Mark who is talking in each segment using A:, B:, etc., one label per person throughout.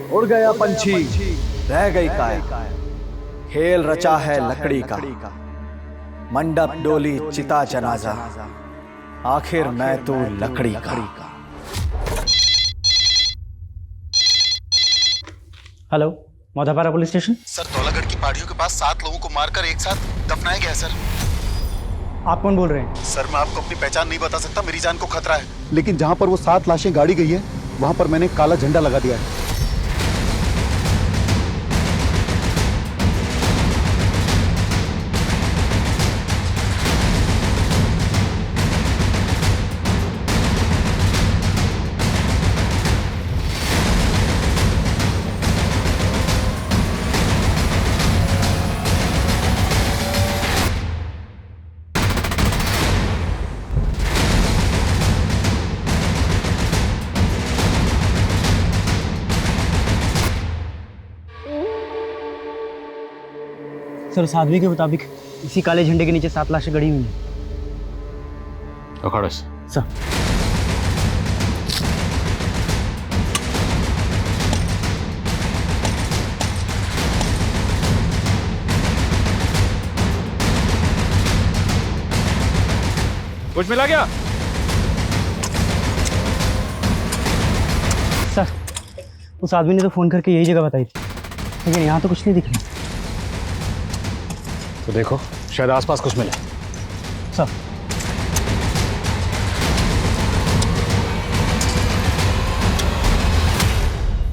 A: उड़ गया पंछी, रह गई काया। खेल रचा है लकड़ी का, मंडप डोली चिता जनाजा, आखिर मैं तो लकड़ी का।
B: Hello, Maudhapara police station.
C: Sir, Dhaulagarh की पहाड़ियों के पास 7 लोगों को मारकर एक साथ दफनाया गया है सर।
B: आप कौन बोल रहे हैं?
C: सर, मैं आपको अपनी पहचान नहीं बता सकता, मेरी जान को खतरा है।
D: लेकिन जहाँ पर वो 7 लाशें गाड़ी गई है, वहाँ पर मैंने काला झंडा लगा दिया है।
B: सर, उस आदमी के मुताबिक इसी काले झंडे के नीचे 7 लाशें गड़ी हुई हैं।
E: अखाड़ा
B: सर।
E: कुछ मिला क्या?
B: सर, उस आदमी ने तो फोन करके यही जगह बताई थी, लेकिन यहाँ तो कुछ नहीं दिख रहा।
E: तो देखो, शायद आसपास कुछ मिले।
B: सर।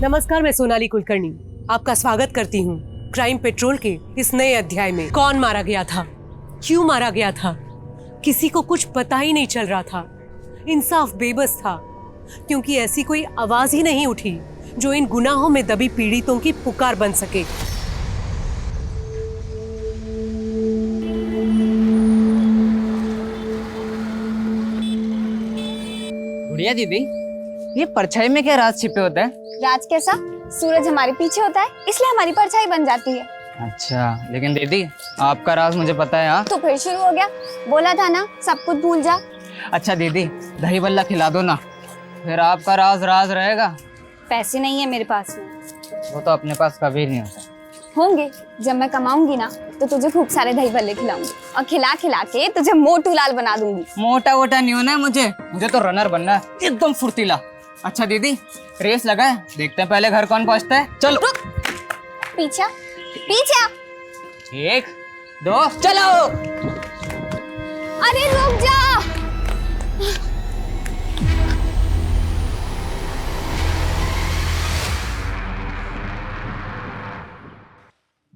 F: नमस्कार, मैं सोनाली कुलकर्णी आपका स्वागत करती हूँ क्राइम पेट्रोल के इस नए अध्याय में। कौन मारा गया था, क्यों मारा गया था, किसी को कुछ पता ही नहीं चल रहा था। इंसाफ बेबस था, क्योंकि ऐसी कोई आवाज ही नहीं उठी जो इन गुनाहों में दबी पीड़ितों की पुकार बन सके।
G: गुड़िया दीदी, ये परछाई में क्या राज छिपे होता है?
H: राज कैसा? सूरज हमारे पीछे होता है, इसलिए हमारी परछाई बन जाती है।
G: अच्छा, लेकिन दीदी आपका राज मुझे पता है। हाँ,
H: तो फिर शुरू हो गया? बोला था ना सब कुछ भूल जा।
G: अच्छा दीदी, दही बल्ला खिला दो ना, फिर आपका राज राज रहेगा।
H: पैसे नहीं है मेरे पास में।
G: वो तो अपने पास कभी नहीं होता।
H: होंगे, जब मैं कमाऊंगी ना तो तुझे खूब सारे दही भल्ले खिलाऊंगी और खिला खिला के तुझे मोटू लाल बना दूंगी।
G: मोटा वोटा नहीं होना है मुझे तो रनर बनना है, एकदम फुर्तीला। अच्छा दीदी, रेस लगा है, देखते हैं पहले घर कौन पहुंचता है। चलो।
H: पीछा पीछा।
G: 1 2 चलो।
H: अरे रुक जा।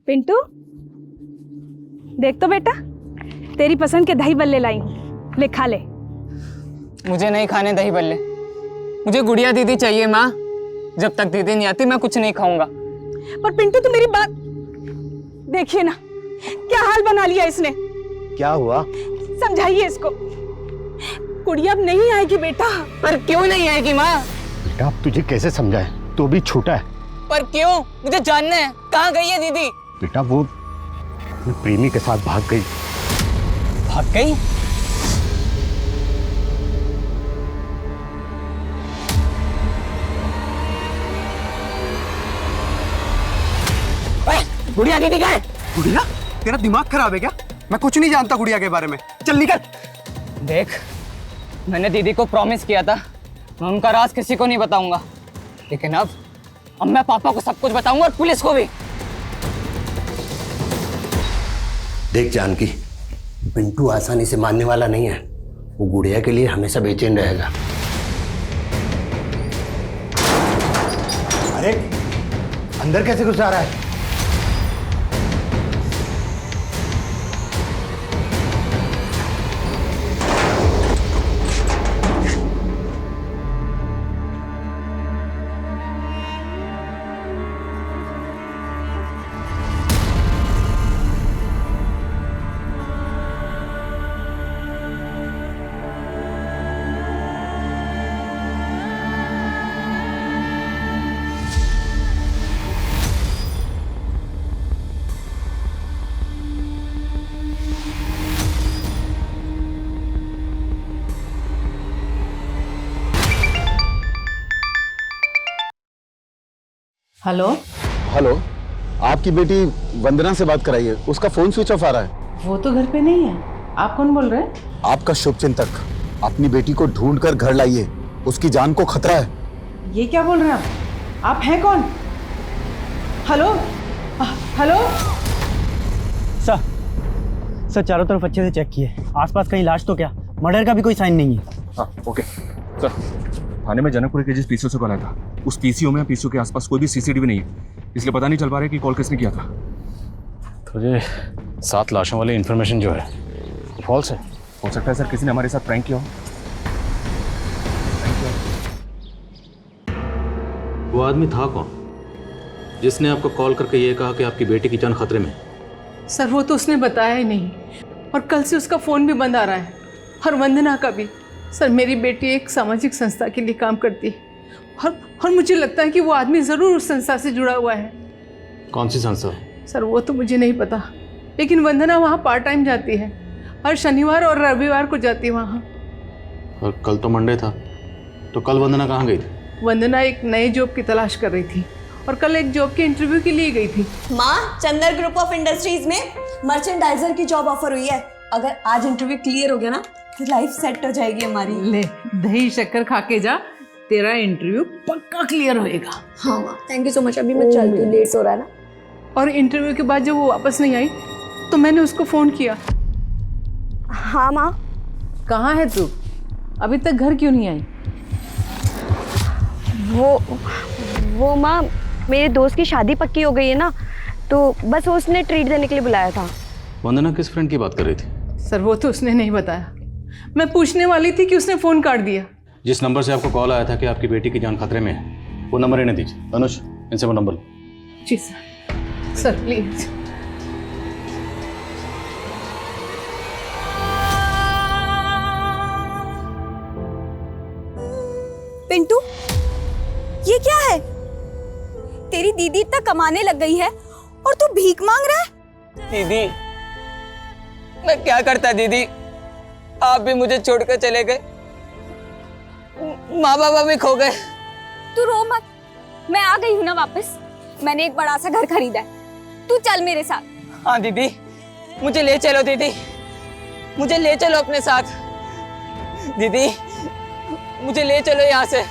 I: पिंटू, देख तो बेटा, तेरी पसंद के दही बल्ले लाई हूँ, ले खा ले।
G: मुझे नहीं खाने दही बल्ले, मुझे गुड़िया दीदी चाहिए माँ। जब तक दीदी नहीं आती मैं कुछ नहीं खाऊंगा।
I: पर पिंटू, तो मेरी बात देखिए ना, क्या हाल बना लिया इसने।
D: क्या हुआ?
I: समझाइए इसको। गुड़िया अब नहीं आएगी बेटा।
G: पर क्यों नहीं आएगी माँ?
D: बेटा, अब तुझे कैसे समझाए, तो भी छोटा है।
G: पर क्यों? मुझे जानना है, कहाँ गई है दीदी?
D: बेटा, वो अपने प्रेमी के साथ भाग गई।
G: भाग गई? गुड़िया दीदी कहाँ है?
J: गुड़िया? तेरा दिमाग खराब है क्या? मैं कुछ नहीं जानता गुड़िया के बारे में। चल निकल।
G: देख, मैंने दीदी को प्रॉमिस किया था मैं उनका राज किसी को नहीं बताऊंगा, लेकिन अब मैं पापा को सब कुछ बताऊंगा और पुलिस को भी।
K: देख जानकी, पिंटू आसानी से मानने वाला नहीं है। वो गुड़िया के लिए हमेशा बेचैन रहेगा। अरे अंदर कैसे घुस आ रहा है?
I: हेलो।
D: हेलो, आपकी बेटी वंदना से बात कराइए, उसका फोन स्विच ऑफ आ रहा है।
I: वो तो घर पे नहीं है। आप कौन बोल रहे हैं?
D: आपका शुभचिंतक, अपनी बेटी को ढूंढ कर घर लाइए, उसकी जान को खतरा है।
I: ये क्या बोल रहे हैं आप हैं कौन? Hello hello.
B: सर चारों तरफ अच्छे से चेक किए, आसपास कहीं लाश तो क्या, मर्डर का भी कोई साइन नहीं है।
E: हाँ ओके सर, थाने में जनकपुरी के जिस पीसीओ से कॉल आया था, उस पीसीओ में पीसीओ के आसपास कोई भी सीसीटीवी नहीं है, इसलिए पता नहीं चल पा रहा है कि कॉल किसने किया था। तो ये 7 लाशों वाली इन्फॉर्मेशन जो है फॉल्स है। हो सकता है सर किसी ने हमारे साथ प्रैंक किया हो।
L: वो आदमी था कौन जिसने आपको कॉल करके ये कहा कि आपकी बेटी की जान खतरे में?
I: सर वो तो उसने बताया ही नहीं, और कल से उसका फ़ोन भी बंद आ रहा है, और वंदना का भी। सर मेरी बेटी एक सामाजिक संस्था के लिए काम करती है, और मुझे लगता है कि वो आदमी ज़रूर उस संस्था से जुड़ा हुआ है।
L: कौन सी संस्था?
I: सर वो तो मुझे नहीं पता, लेकिन वंदना वहाँ पार्ट टाइम जाती है, हर शनिवार और रविवार को जाती है वहाँ।
L: और कल तो मंडे था, तो कल वंदना कहाँ गई थी?
I: वंदना एक नए जॉब की तलाश कर रही थी, और कल एक जॉब के इंटरव्यू के लिए गई थी।
M: माँ, चंदर ग्रुप ऑफ इंडस्ट्रीज में मर्चेंडाइजर की जॉब ऑफर हुई है। अगर आज इंटरव्यू क्लियर हो गया ना तो लाइफ सेट हो जाएगी हमारी।
I: ले दही शक्कर खा के जा, तेरा इंटरव्यू पक्का क्लियर होएगा।
M: हाँ माँ, थैंक यू सो मच। अभी मैं चलती हूँ, लेट हो रहा है ना।
I: और इंटरव्यू के बाद जब वो वापस नहीं आई तो मैंने उसको फ़ोन किया।
M: हाँ माँ।
I: कहाँ है तू? अभी तक घर क्यों नहीं आई?
M: वो माँ, मेरे दोस्त की शादी पक्की हो गई है ना, तो बस वो उसने ट्रीट देने के लिए बुलाया था।
L: वंदना किस फ्रेंड की बात कर रही थी?
I: सर वो तो उसने नहीं बताया, मैं पूछने वाली थी कि उसने फ़ोन काट दिया।
L: जिस नंबर से आपको कॉल आया था कि आपकी बेटी की जान खतरे में है, वो नंबर इन्हें दीजिए। अनुज, इनसे वो नंबर लो।
I: जी सर। Sir please.
H: पिंटू, ये क्या है? तेरी दीदी इतना कमाने लग गई है और तू भीख मांग रहा है?
G: दीदी, मैं क्या करता दीदी, आप भी मुझे छोड़कर चले गए, माँ बाबा भी खो गए।
H: तू रो मत, मैं आ गई हूँ ना वापस। मैंने एक बड़ा सा घर खरीदा है, तू चल मेरे साथ।
G: हाँ दीदी, मुझे ले चलो दीदी, मुझे ले चलो अपने साथ। दीदी मुझे ले चलो यहाँ से।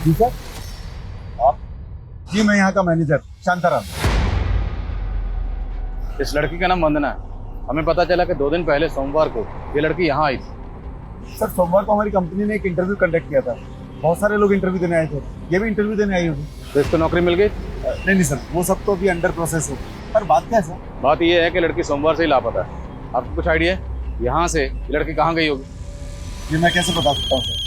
D: जी सर। आप? जी मैं यहाँ का मैनेजर शांताराम।
E: इस लड़की का नाम वंदना है। हमें पता चला कि 2 दिन पहले सोमवार को ये लड़की यहाँ आई थी।
D: सर सोमवार को हमारी कंपनी ने एक इंटरव्यू कंडक्ट किया था, बहुत सारे लोग इंटरव्यू देने आए थे, ये भी इंटरव्यू देने आई होगी।
E: तो इसको नौकरी मिल गई?
D: नहीं सर, वो सब तो अभी अंडर प्रोसेस है। पर बात क्या है सर?
E: बात ये है कि लड़की सोमवार से ही लापता है। आपको कुछ आइडिया है यहाँ से ये लड़की कहाँ गई होगी?
D: ये मैं कैसे बता सकता हूँ सर?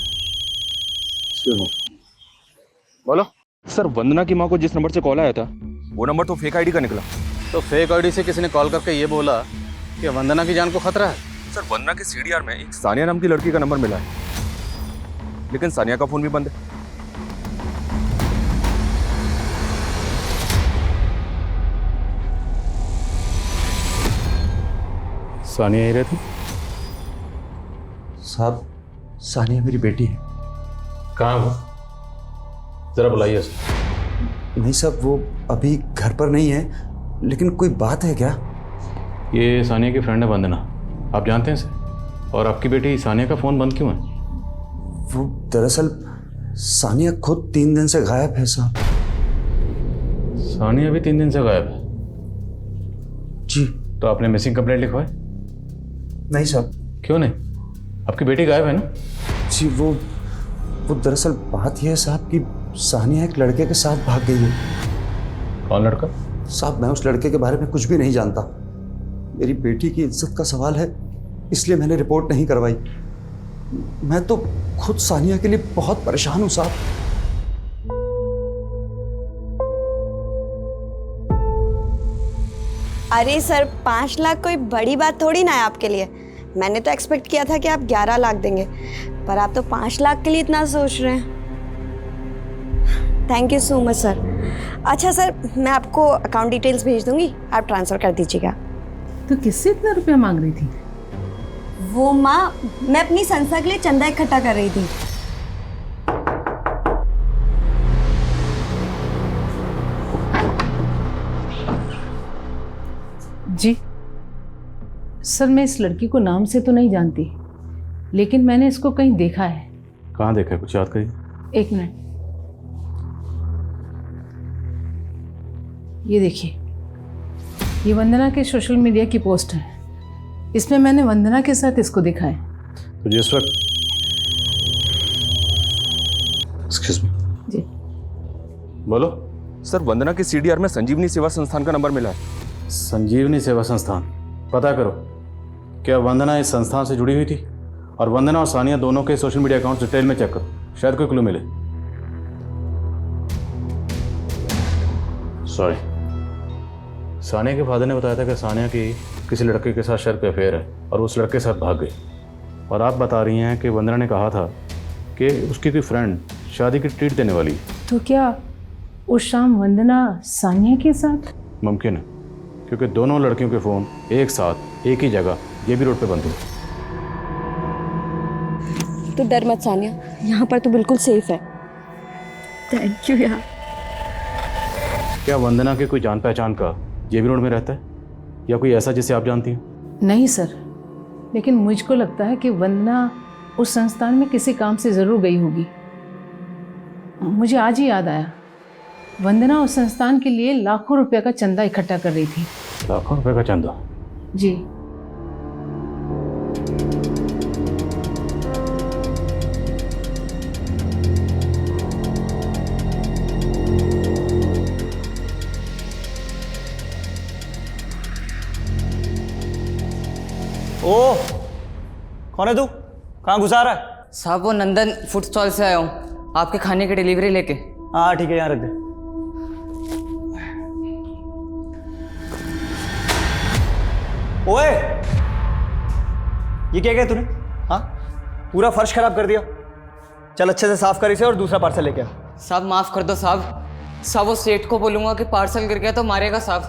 E: बोलो सर। वंदना की माँ को जिस नंबर से कॉल आया था वो नंबर तो फेक आईडी का निकला।
L: तो फेक आईडी से किसी ने कॉल करके ये बोला कि वंदना की जान को खतरा है।
E: सर वंदना के सीडीआर में एक सानिया नाम की लड़की का नंबर मिला है, लेकिन सानिया का फोन भी बंद है। सानिया ही रहती?
D: साहब, सानिया मेरी बेटी है।
L: कहाँ वो? जरा बुलाइए उसे।
D: नहीं साहब, वो अभी घर पर नहीं है, लेकिन कोई बात है क्या?
L: ये सानिया की फ्रेंड है वंदना, आप जानते हैं इसे? और आपकी बेटी सानिया का फ़ोन बंद क्यों है?
D: वो दरअसल सानिया खुद 3 दिन से गायब है साहब।
L: सानिया भी 3 दिन से गायब है?
D: जी।
L: तो आपने मिसिंग कंप्लेंट लिखवाई?
D: नहीं साहब।
L: क्यों नहीं? आपकी बेटी गायब है ना?
D: जी वो दरअसल बात यह है साहब कि सानिया एक लड़के के साथ भाग गई है।
L: कौन लड़का?
D: साहब मैं उस लड़के के बारे में कुछ भी नहीं जानता। मेरी बेटी की इज्जत का सवाल है, इसलिए मैंने रिपोर्ट नहीं करवाई। मैं तो खुद सानिया के लिए बहुत परेशान हूं साहब।
M: अरे सर 5 लाख कोई बड़ी बात थोड़ी ना है आपके लिए। मैंने तो एक्सपेक्ट किया था कि आप 11 लाख देंगे, पर आप तो 5 लाख के लिए इतना सोच रहे हैं। Thank you so much sir. अच्छा सर, मैं आपको अकाउंट डिटेल्स भेज दूंगी, आप ट्रांसफ़र कर दीजिएगा।
I: तो किससे इतना रुपया मांग रही थी?
M: वो माँ, मैं अपनी संस्था के लिए चंदा इकट्ठा कर रही थी।
I: जी सर, मैं इस लड़की को नाम से तो नहीं जानती, लेकिन मैंने इसको कहीं देखा है।
L: कहाँ देखा है, कुछ याद करिए।
I: 1 मिनट, ये देखिए, ये वंदना के सोशल मीडिया की पोस्ट है। इसमें मैंने वंदना के साथ इसको देखा है।
L: तो जिस वक्त
E: एक्सक्यूज मी
I: जी
L: बोलो।
E: सर, वंदना के सीडीआर में संजीवनी सेवा संस्थान का नंबर मिला है।
L: संजीवनी सेवा संस्थान, पता करो क्या वंदना इस संस्थान से जुड़ी हुई थी? और वंदना और सानिया दोनों के सोशल मीडिया अकाउंट डिटेल में चेक करो, शायद कोई क्लू मिले। सॉरी, सानिया के फादर ने बताया था कि सानिया की किसी लड़के के साथ शायद कोई अफेयर है और उस लड़के के साथ भाग गई। और आप बता रही हैं कि वंदना ने कहा था कि उसकी कोई फ्रेंड शादी की ट्रीट देने वाली है।
I: तो क्या उस शाम वंदना सानिया के साथ?
L: मुमकिन है, क्योंकि दोनों लड़कियों के फ़ोन एक साथ एक ही जगह जेबी रोड पे बंद थे।
M: तो डर मत सानिया, यहाँ पर तो बिल्कुल सेफ है। थैंक यू यार।
L: क्या वंदना के कोई जान पहचान का जेबी रोड में रहता है या कोई ऐसा जिसे आप जानती हैं?
I: नहीं सर, लेकिन मुझको लगता है कि वंदना उस संस्थान में किसी काम से ज़रूर गई होगी। मुझे आज ही याद आया, वंदना उस संस्थान के लिए लाखों रुपए का चंदा इकट्ठा कर रही थी।
L: लाखों रुपए का चंदा?
I: जी।
B: ओ, कौन है तू? कहाँ घुसा रहा है?
G: साहब वो नंदन फूड स्टॉल से आया हूँ, आपके खाने की डिलीवरी लेके।
B: हाँ ठीक है, यहाँ रख दे। ओए, ये क्या किया तूने? हाँ, पूरा फर्श खराब कर दिया। चल अच्छे से साफ कर इसे और दूसरा पार्सल लेके आ।
G: साहब माफ कर दो साहब, साहब वो सेठ को बोलूंगा कि पार्सल गिर गया तो मारेगा साहब।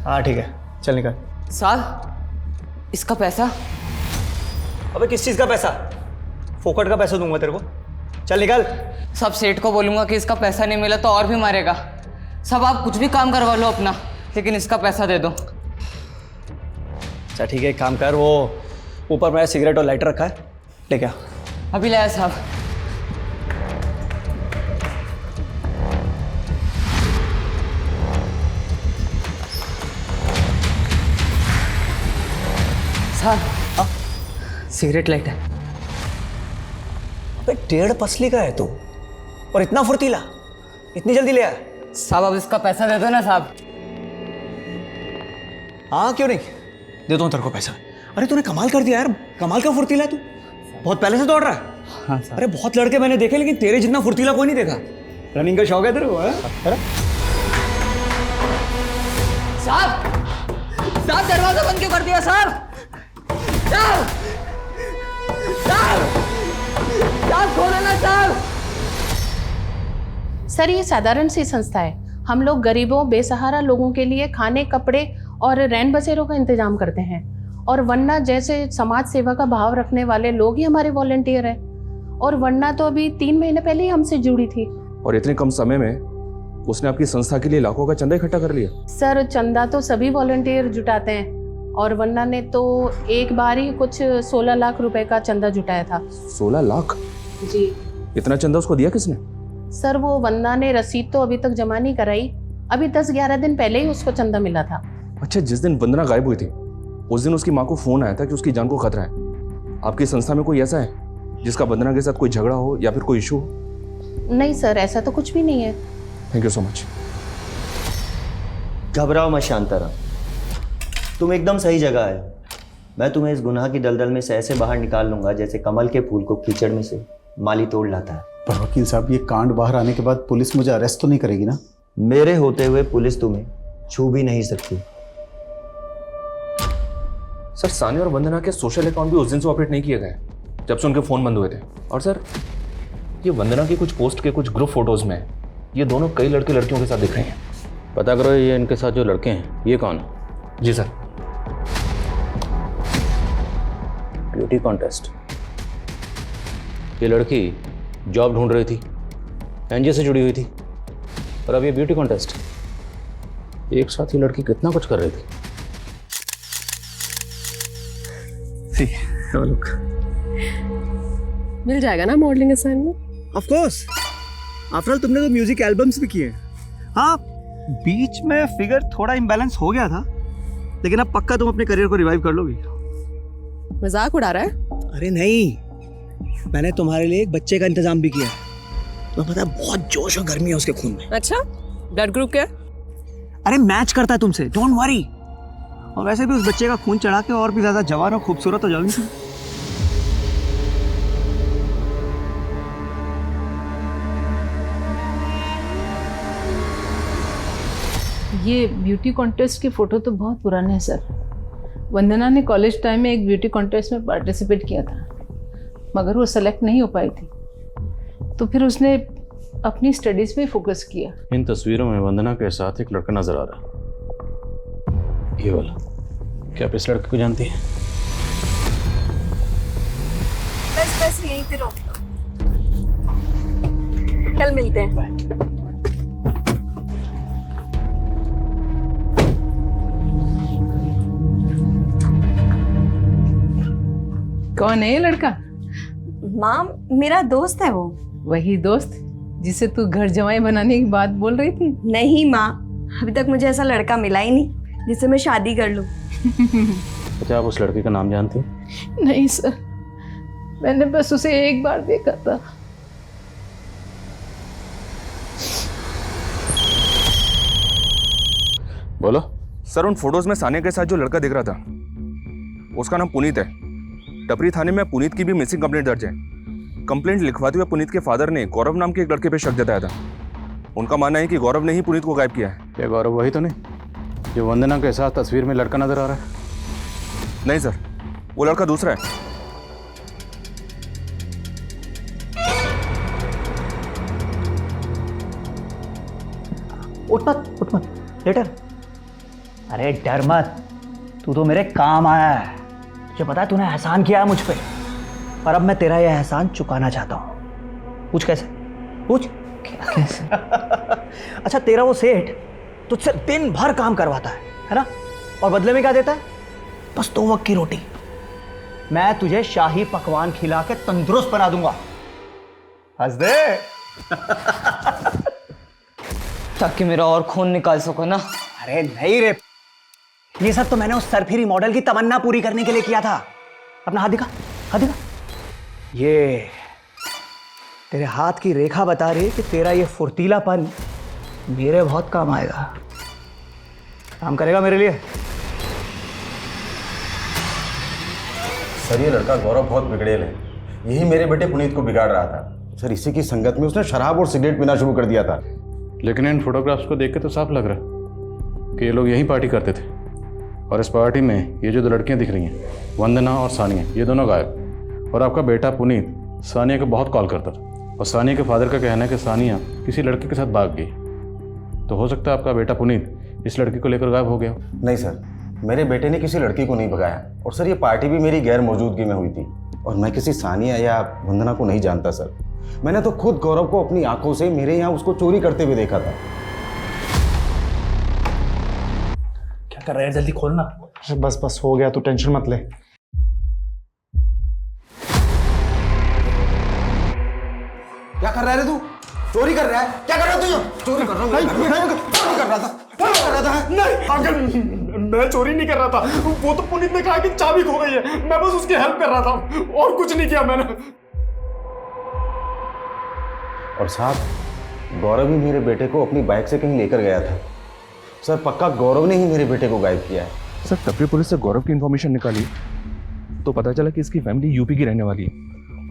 B: हाँ ठीक है, चल निकल।
G: साहब इसका पैसा?
B: अबे किस चीज़ का पैसा? फोकट का पैसा दूंगा तेरे को, चल निकल।
G: साहब सेठ को बोलूंगा कि इसका पैसा नहीं मिला तो और भी मारेगा। साहब आप कुछ भी काम करवा लो अपना, लेकिन इसका पैसा दे दो।
B: अच्छा ठीक है, एक काम कर, वो ऊपर मेरा सिगरेट और लाइटर रखा है, लेके आ।
G: अभी लाया साहब। साहब सिगरेट लाइट है।
B: अबे 1.5 पसली का है तू, और इतना फुर्तीला, इतनी जल्दी ले आया?
G: साहब अब इसका पैसा दे दो ना साहब।
B: हाँ क्यों नहीं, देता हूँ तेरे को पैसा। अरे तूने कमाल कर दिया यार, कमाल का फुर्तीला है तू, बहुत पहले से दौड़ रहा है।
G: हाँ साहब।
B: अरे बहुत लड़के मैंने देखे, लेकिन तेरे जितना फुर्तीला कोई नहीं देखा। रनिंग का शौक है तेरे को? है?
G: साहब साहब दरवाजा बंद क्यों कर दिया साहब? साहब साहब साहब खोलो ना साहब।
N: सर ये साधारण सी संस्था है, हम लोग गरीबों बेसहारा लोगों के लिए खाने कपड़े और रैन बसेरों का इंतजाम करते हैं, और वरना जैसे समाज सेवा का भाव रखने वाले लोग ही हमारे वॉलंटियर हैं। और वरना तो अभी 3 महीने पहले ही हमसे जुड़ी थी।
E: और इतने कम समय में उसने आपकी संस्था के लिए लाखों का चंदा इकट्ठा कर लिया।
N: सर चंदा तो सभी वॉलंटियर जुटाते हैं, और वरना ने तो एक बार ही कुछ 16 लाख रुपए का चंदा जुटाया था।
E: 16 लाख?
N: जी।
E: इतना चंदा उसको दिया किसने?
N: सर वो वंदना ने रसीद तो अभी तक जमा नहीं कराई, अभी 10-11 दिन पहले ही उसको चंदा मिला था।
E: अच्छा, जिस दिन वंदना गायब हुई थी उस दिन उसकी माँ को फोन आया था कि उसकी जान को खतरा है। आपकी संस्था में कोई ऐसा है जिसका वंदना के साथ कोई झगड़ा हो या फिर कोई इशू हो?
N: नहीं सर, ऐसा तो कुछ भी नहीं है।
E: Thank you so much.
O: घबराओ मत शांताराम, तुम एकदम सही जगह आए। मैं तुम्हें इस गुनाह की दलदल में से ऐसे बाहर निकाल लूंगा जैसे कमल के फूल को कीचड़ में से माली तोड़ लाता है।
D: पर वकील साहब, ये कांड बाहर आने के बाद पुलिस मुझे अरेस्ट तो नहीं करेगी ना?
O: मेरे होते हुए पुलिस तुम्हें छू भी नहीं सकती।
E: सर सानिया और वंदना के सोशल अकाउंट भी उस दिन से ऑपरेट नहीं किए गए जब से उनके फ़ोन बंद हुए थे। और सर ये वंदना की कुछ पोस्ट के कुछ ग्रुप फोटोज़ में ये दोनों कई लड़के लड़कियों के साथ दिख रहे हैं।
L: पता करो ये इनके साथ जो लड़के हैं ये कौन है?
E: जी सर।
L: Beauty contest. ये लड़की जॉब ढूंढ रही थी, एनजीओ से जुड़ी हुई थी, और अब ये ब्यूटी कॉन्टेस्ट। एक साथ ये लड़की कितना कुछ कर रही थी।
F: मिल जाएगा ना modelling assignment?
B: Of course, after all तुमने तो म्यूजिक एल्बम्स भी किए। हाँ, बीच में फिगर थोड़ा इम्बैलेंस हो गया था, लेकिन अब पक्का तुम अपने करियर को रिवाइव कर लोगी।
F: मजाक उड़ा रहा है?
B: अरे नहीं, मैंने तुम्हारे लिए एक बच्चे का इंतजाम भी किया है। तुम्हें पता है बहुत जोश और गर्मी है उसके खून में।
F: अच्छा, ब्लड ग्रुप क्या?
B: अरे मैच करता है तुमसे, डोंट वरी। और वैसे भी उस बच्चे का खून चढ़ा के और भी ज्यादा जवान और खूबसूरत हो जाओगी तुम।
I: ये ब्यूटी कॉन्टेस्ट के फ़ोटो तो बहुत पुराने हैं सर। वंदना ने कॉलेज टाइम में एक ब्यूटी कॉन्टेस्ट में पार्टिसिपेट किया था, मगर वो सेलेक्ट नहीं हो पाई थी, तो फिर उसने अपनी स्टडीज़ पे फोकस किया।
L: इन तस्वीरों में वंदना के साथ एक लड़का नजर आ रहा है, ये वाला। क्या आप इस लड़के को जानती हैं?
H: बस यहीं पे रोक लो, कल मिलते हैं।
I: कौन है ये लड़का?
H: माँ, मेरा दोस्त है वो।
I: वही दोस्त जिसे तू घर जमाई बनाने की बात बोल रही थी?
H: नहीं माँ, अभी तक मुझे ऐसा लड़का मिला ही नहीं जिससे मैं शादी कर लूँ।
L: क्या आप उस लड़के का नाम जानती हैं?
I: नहीं सर, मैंने बस उसे एक बार देखा था।
L: बोलो।
E: सर उन फोटोज में सानिया के साथ जो लड़का दिख रहा था उसका नाम पुनीत है। टपरी थाने में पुनीत की भी मिसिंग कंप्लेंट दर्ज है। कंप्लेंट लिखवाते हुए पुनीत के फादर ने गौरव नाम के एक लड़के पे शक जताया था। उनका मानना है कि गौरव ने ही पुनीत को गायब किया है।
L: क्या गौरव वही तो नहीं जो वंदना के साथ तस्वीर में लड़का नजर आ रहा है?
E: नहीं सर, वो लड़का दूसरा है।
A: उठ मत लेटर। अरे डर मत, तू तो मेरे काम आया है। तुझे पता है तूने एहसान किया है मुझ पे, और अब मैं तेरा यह एहसान चुकाना चाहता हूँ। पूछ कैसे? पूछ कैसे? अच्छा, तेरा वो सेठ तुझसे दिन भर काम करवाता है ना? और बदले में क्या देता है? बस 2 वक्त की रोटी। मैं तुझे शाही पकवान खिला के तंदुरुस्त बना दूंगा। हंस दे।
G: ताकि मेरा और खून निकाल सको ना।
A: अरे नहीं रे, ये सब तो मैंने उस सरफिरी मॉडल की तमन्ना पूरी करने के लिए किया था। अपना हाथ दिखा, हाथ दिखा। ये तेरे हाथ की रेखा बता रही है कि तेरा ये फुर्तीलापन मेरे बहुत काम आएगा। काम करेगा मेरे लिए।
P: सर ये लड़का गौरव बहुत बिगड़ेल है। यही मेरे बेटे पुनीत को बिगाड़ रहा था। सर इसी की संगत में उसने शराब और सिगरेट पीना शुरू कर दिया था।
L: लेकिन इन फोटोग्राफ्स को देख के तो साफ लग रहा है कि ये लोग यहीं पार्टी करते थे, और इस पार्टी में ये जो 2 लड़कियां दिख रही हैं, वंदना और सानिया, ये दोनों गायब। और आपका बेटा पुनीत सानिया को बहुत कॉल करता था, और सानिया के फादर का कहना है कि सानिया किसी लड़के के साथ भाग गई। तो हो सकता है आपका बेटा पुनीत इस लड़की को लेकर गायब हो गया।
P: नहीं सर, मेरे बेटे ने किसी लड़की को नहीं भगाया, और सर ये पार्टी भी मेरी गैर मौजूदगी में हुई थी, और मैं किसी सानिया या वंदना को नहीं जानता सर। मैंने तो खुद गौरव को अपनी आंखों से मेरे यहाँ उसको चोरी करते हुए देखा था।
A: क्या कर रहा है? जल्दी खोलना।
J: बस हो गया, तू टेंशन मत ले।
P: क्या कर रहा है तू? चोरी कर रहा है? क्या कर रहा है तू? चोरी कर रहा हूँ। चोरी कर रहा था।
J: नहीं अंकल, मैं चोरी नहीं कर रहा था। वो तो पुनीत ने कहा कि चाबी खो गई है, मैं बस उसकी हेल्प कर रहा था, और कुछ नहीं किया मैंने।
P: और साहब, गौरव ही मेरे बेटे को अपनी बाइक से कहीं लेकर गया था। सर पक्का गौरव ने ही मेरे बेटे को गायब किया है।
E: सर टपरी पुलिस से गौरव की इन्फॉर्मेशन निकाली तो पता चला कि इसकी फैमिली यूपी की रहने वाली है,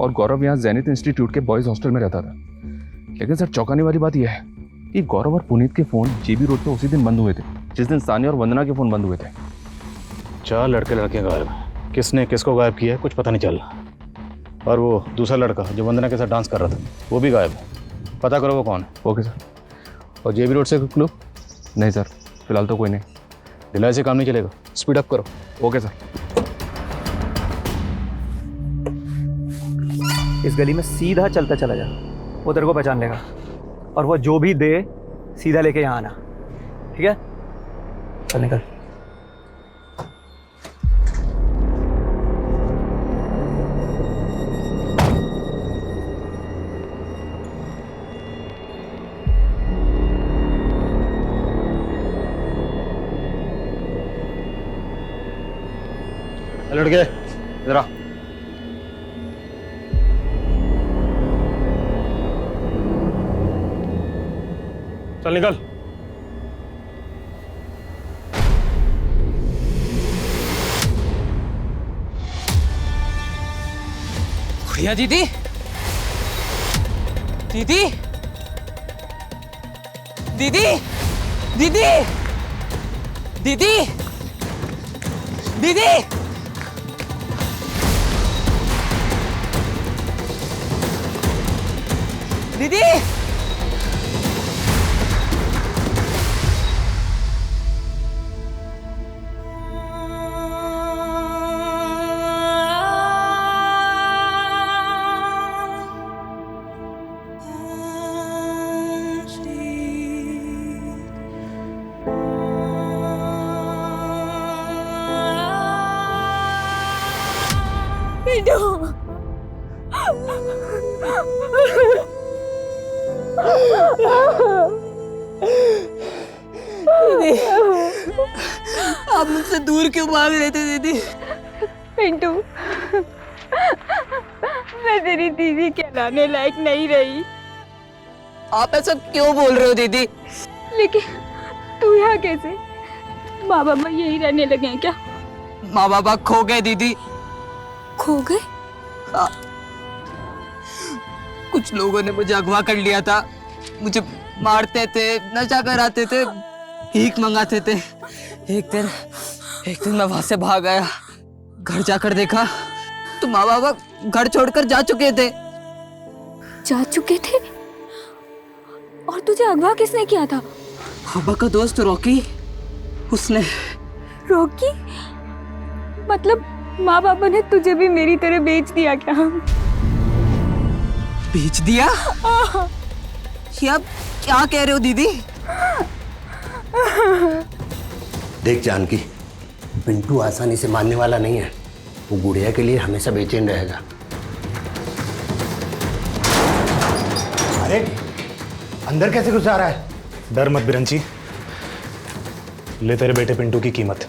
E: और गौरव यहाँ जैनित इंस्टीट्यूट के बॉयज़ हॉस्टल में रहता था। लेकिन सर चौंकाने वाली बात यह है कि गौरव और पुनीत के फ़ोन जेबी रोड पर उसी दिन बंद हुए थे। जिस दिन सानिया और वंदना के फ़ोन बंद हुए थे।
L: 4 लड़के लड़कियां गायब हैं। किसने किसको गायब किया है कुछ पता नहीं चल रहा। और वो दूसरा लड़का जो वंदना के साथ डांस कर रहा था वो भी गायब है। पता करो वो कौन है।
E: Okay sir. और जेबी रोड से कोई क्लू? नहीं सर, फिलहाल तो कोई नहीं।
L: ढिलाई से काम नहीं चलेगा, स्पीड अप करो।
E: Okay sir.
B: इस गली में सीधा चलता चला जा, वो तेरे को पहचान लेगा। और वो जो भी दे सीधा लेके यहाँ आना, ठीक है? चल निकल।
L: लड़के जरा चल निकल।
G: गुड़िया दीदी, दीदी, दीदी, दीदी, दीदी, दीदी, दीदी,
H: दीदी, आप मुझसे दूर क्यों भाग रहे थे दीदी? पिंटू, मैं तेरी दीदी कहलाने लायक नहीं रही।
G: आप ऐसा क्यों बोल रहे हो दीदी?
H: लेकिन तू यहाँ कैसे? माँ बाबा यही रहने लगे हैं क्या?
G: माँ बाबा खो गए दीदी।
H: खो गए?
G: कुछ लोगों ने मुझे अगवा कर लिया था। मुझे मारते थे, नशा कराते थे, भीख मंगाते थे। एक दिन मैं वहां से भाग आया। घर जाकर देखा तो माँ बाबा घर छोड़कर जा चुके थे।
H: जा चुके थे? और तुझे अगवा किसने किया था?
G: पापा का दोस्त रॉकी, उसने।
H: रॉकी? मतलब माँ बाबा ने तुझे भी मेरी तरह बेच दिया क्या?
G: बेच दिया? ये आप क्या कह रहे हो दीदी?
K: देख जानकी, पिंटू आसानी से मानने वाला नहीं है। वो गुड़िया के लिए हमेशा बेचैन रहेगा।
J: अरे अंदर कैसे घुस जा रहा है?
Q: डर मत बिरंची, ले तेरे बेटे पिंटू की कीमत।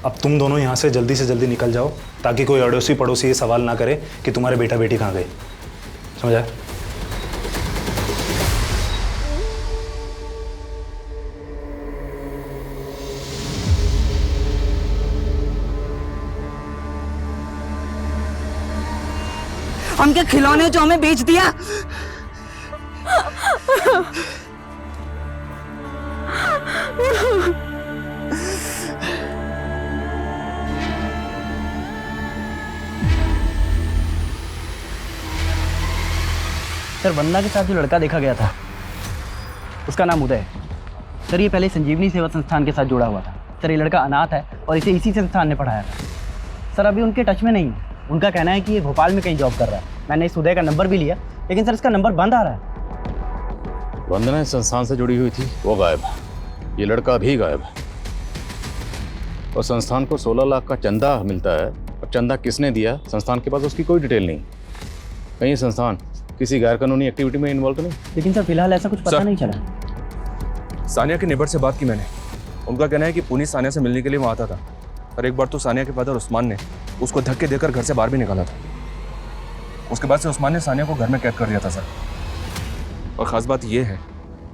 Q: अब तुम दोनों यहाँ से जल्दी निकल जाओ ताकि कोई अड़ोसी पड़ोसी ये सवाल ना करे कि तुम्हारे बेटा बेटी कहाँ गए। समझा?
G: हम क्या खिलौने जो हमें बेच दिया?
A: सर, वंदना के साथ जो लड़का देखा गया था उसका नाम उदय है। सर, ये पहले संजीवनी सेवा संस्थान के साथ जुड़ा हुआ था। सर, ये लड़का अनाथ है और इसे इसी संस्थान ने पढ़ाया था। सर, अभी उनके टच में नहीं है। उनका कहना है कि ये भोपाल में कहीं जॉब कर रहा है। मैंने इस उदय का नंबर भी लिया, लेकिन सर इसका नंबर बंद आ रहा है।
L: वंदना इस संस्थान से जुड़ी हुई थी, वो गायब है। ये लड़का भी गायब है। और संस्थान को 16 लाख का चंदा मिलता है, और चंदा किसने दिया संस्थान के पास उसकी कोई डिटेल नहीं। कहीं संस्थान किसी गैर कानूनी एक्टिविटी में इन्वॉल्व तो नहीं?
A: लेकिन सर फिलहाल ऐसा कुछ पता नहीं चला।
E: सानिया के नेबर से बात की मैंने। उनका कहना है कि पुनीत सानिया से मिलने के लिए वहाँ आता था, और एक बार तो सानिया के फादर उस्मान ने उसको धक्के देकर घर से बाहर भी निकाला था। उसके बाद से उस्मान ने सानिया को घर में कैद कर दिया था सर। और ख़ास बात यह है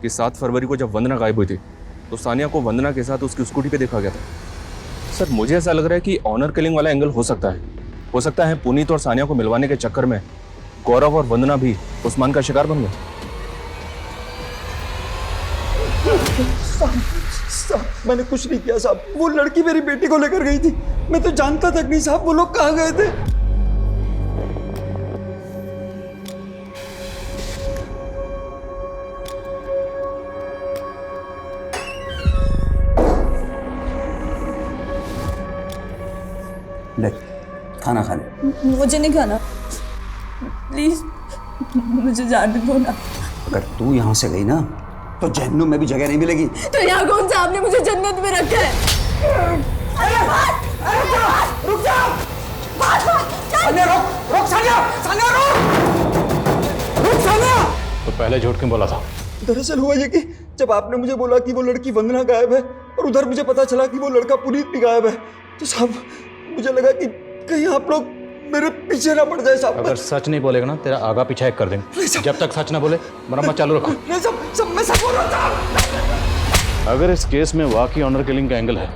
E: कि 7 फरवरी को जब वंदना गायब हुई थी तो सानिया को वंदना के साथ उसकी स्कूटी पे देखा गया था। सर, मुझे ऐसा लग रहा है कि ऑनर किलिंग वाला एंगल हो सकता है। हो सकता है पुनीत और सानिया को मिलवाने के चक्कर में गौरव और वंदना भी उस्मान का शिकार बन गए।
D: साहब मैंने कुछ नहीं किया साहब, वो लड़की मेरी बेटी को लेकर गई थी, मैं तो जानता तक नहीं साहब वो लोग कहाँ गए थे। ले खाना खा ले।
H: मुझे नहीं खाना, प्लीज मुझे जाने दो ना।
D: अगर तू यहाँ से गई ना तो जहन्नुम में भी जगह नहीं मिलेगी।
H: तो यहाँ कौन सा आपने मुझे जन्नत में रखा है?
B: रुक जा। सानिया रोक सानिया, सानिया रुक सानिया।
L: तो पहले झूठ क्यों बोला था?
D: दरअसल हुआ ये कि जब आपने मुझे बोला कि वो लड़की वंदना गायब है और उधर मुझे पता चला कि वो लड़का पुनीत भी गायब है, तो साहब मुझे लगा कि कहीं आप लोग मेरे पीछे ना पड़ जाए साहब।
L: अगर सच नहीं बोलेगा ना तेरा आगा पीछा एक कर देंगे। जब तक सच ना बोले मरम्मत चालू रखो।
D: सब मैं सच बोल रहा था।
L: अगर इस केस में वाकई ऑनर किलिंग का एंगल है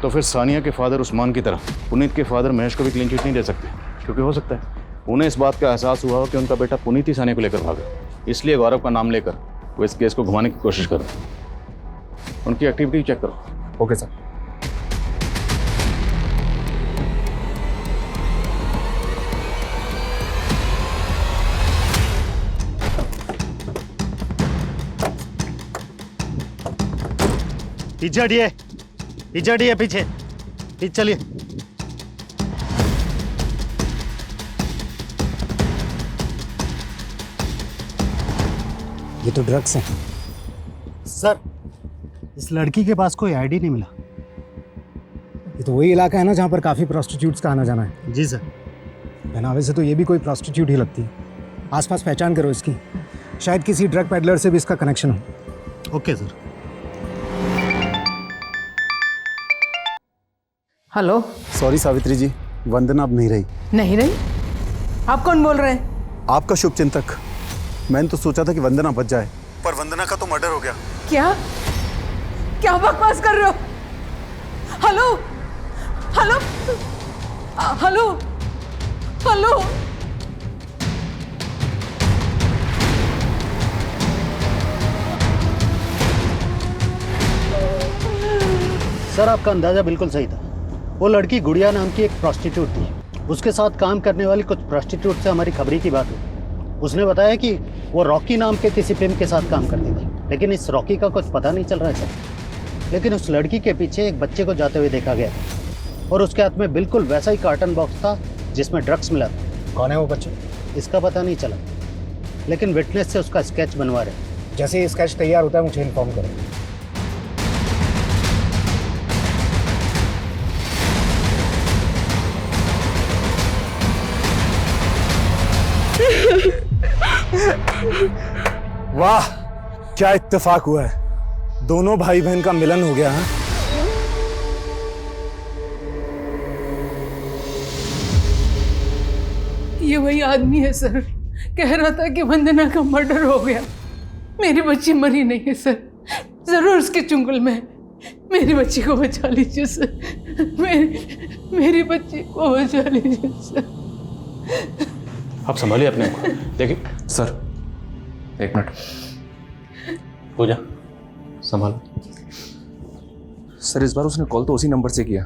L: तो फिर सानिया के फादर उस्मान की तरह पुनीत के फादर महेश को भी क्लीन चिट नहीं दे सकते, क्योंकि हो सकता है उन्हें इस बात का एहसास हुआ हो कि उनका बेटा पुनीत ही सानिया को लेकर भागा, इसलिए गौरव का नाम लेकर वो इस केस को घुमाने की कोशिश कर रहे हैं। उनकी एक्टिविटी चेक करो।
E: Okay sir.
R: पीछे हटिए पीछे चलिए।
S: ये तो ड्रग्स हैं।
R: सर
S: इस लड़की के पास कोई आईडी नहीं मिला। ये तो वही इलाका है ना जहाँ पर काफ़ी प्रोस्टिट्यूट्स का आना जाना है।
R: जी सर।
S: पहनावे से तो ये भी कोई प्रोस्टिट्यूट ही लगती है। आसपास पहचान करो इसकी, शायद किसी ड्रग पेडलर से भी इसका कनेक्शन हो।
R: Okay sir.
I: Hello.
P: Sorry Savitri ji, Vandana अब नहीं रही।
I: नहीं रही? आप कौन बोल रहे हैं?
P: आपका शुभचिंतक। मैंने तो सोचा था कि वंदना बच जाए, पर वंदना का तो मर्डर हो गया।
I: क्या क्या बकवास कर रहे हो? Hello hello hello hello.
R: Sir आपका अंदाजा बिल्कुल सही था। वो लड़की गुड़िया नाम की एक प्रोस्टिट्यूट थी। उसके साथ काम करने वाली कुछ प्रोस्टिट्यूट से हमारी खबरी की बात हुई। उसने बताया कि वो रॉकी नाम के किसी पिम्प के साथ काम करती थी, लेकिन इस रॉकी का कुछ पता नहीं चल रहा है सर। लेकिन उस लड़की के पीछे एक बच्चे को जाते हुए देखा गया और उसके हाथ में बिल्कुल वैसा ही कार्टन बॉक्स था जिसमें ड्रग्स मिला था।
S: कौन है वो बच्चा?
R: इसका पता नहीं चला, लेकिन विटनेस से उसका स्केच बनवा रहे।
S: जैसे ही स्केच तैयार होता है मुझे इन्फॉर्म करो। वाह क्या इत्तेफाक हुआ है, दोनों भाई बहन का मिलन हो गया है।
I: ये वही आदमी है सर, कह रहा था कि वंदना का मर्डर हो गया। मेरी बच्ची मरी नहीं है सर, जरूर उसके चुंगल में है। मेरी बच्ची को बचा लीजिए सर, मेरी बच्ची को बचा लीजिए सर।
L: आप संभालिए अपने को। देखिए
E: सर एक मिनट।
L: हो जा संभाल।
E: सर इस बार उसने कॉल तो उसी नंबर से किया,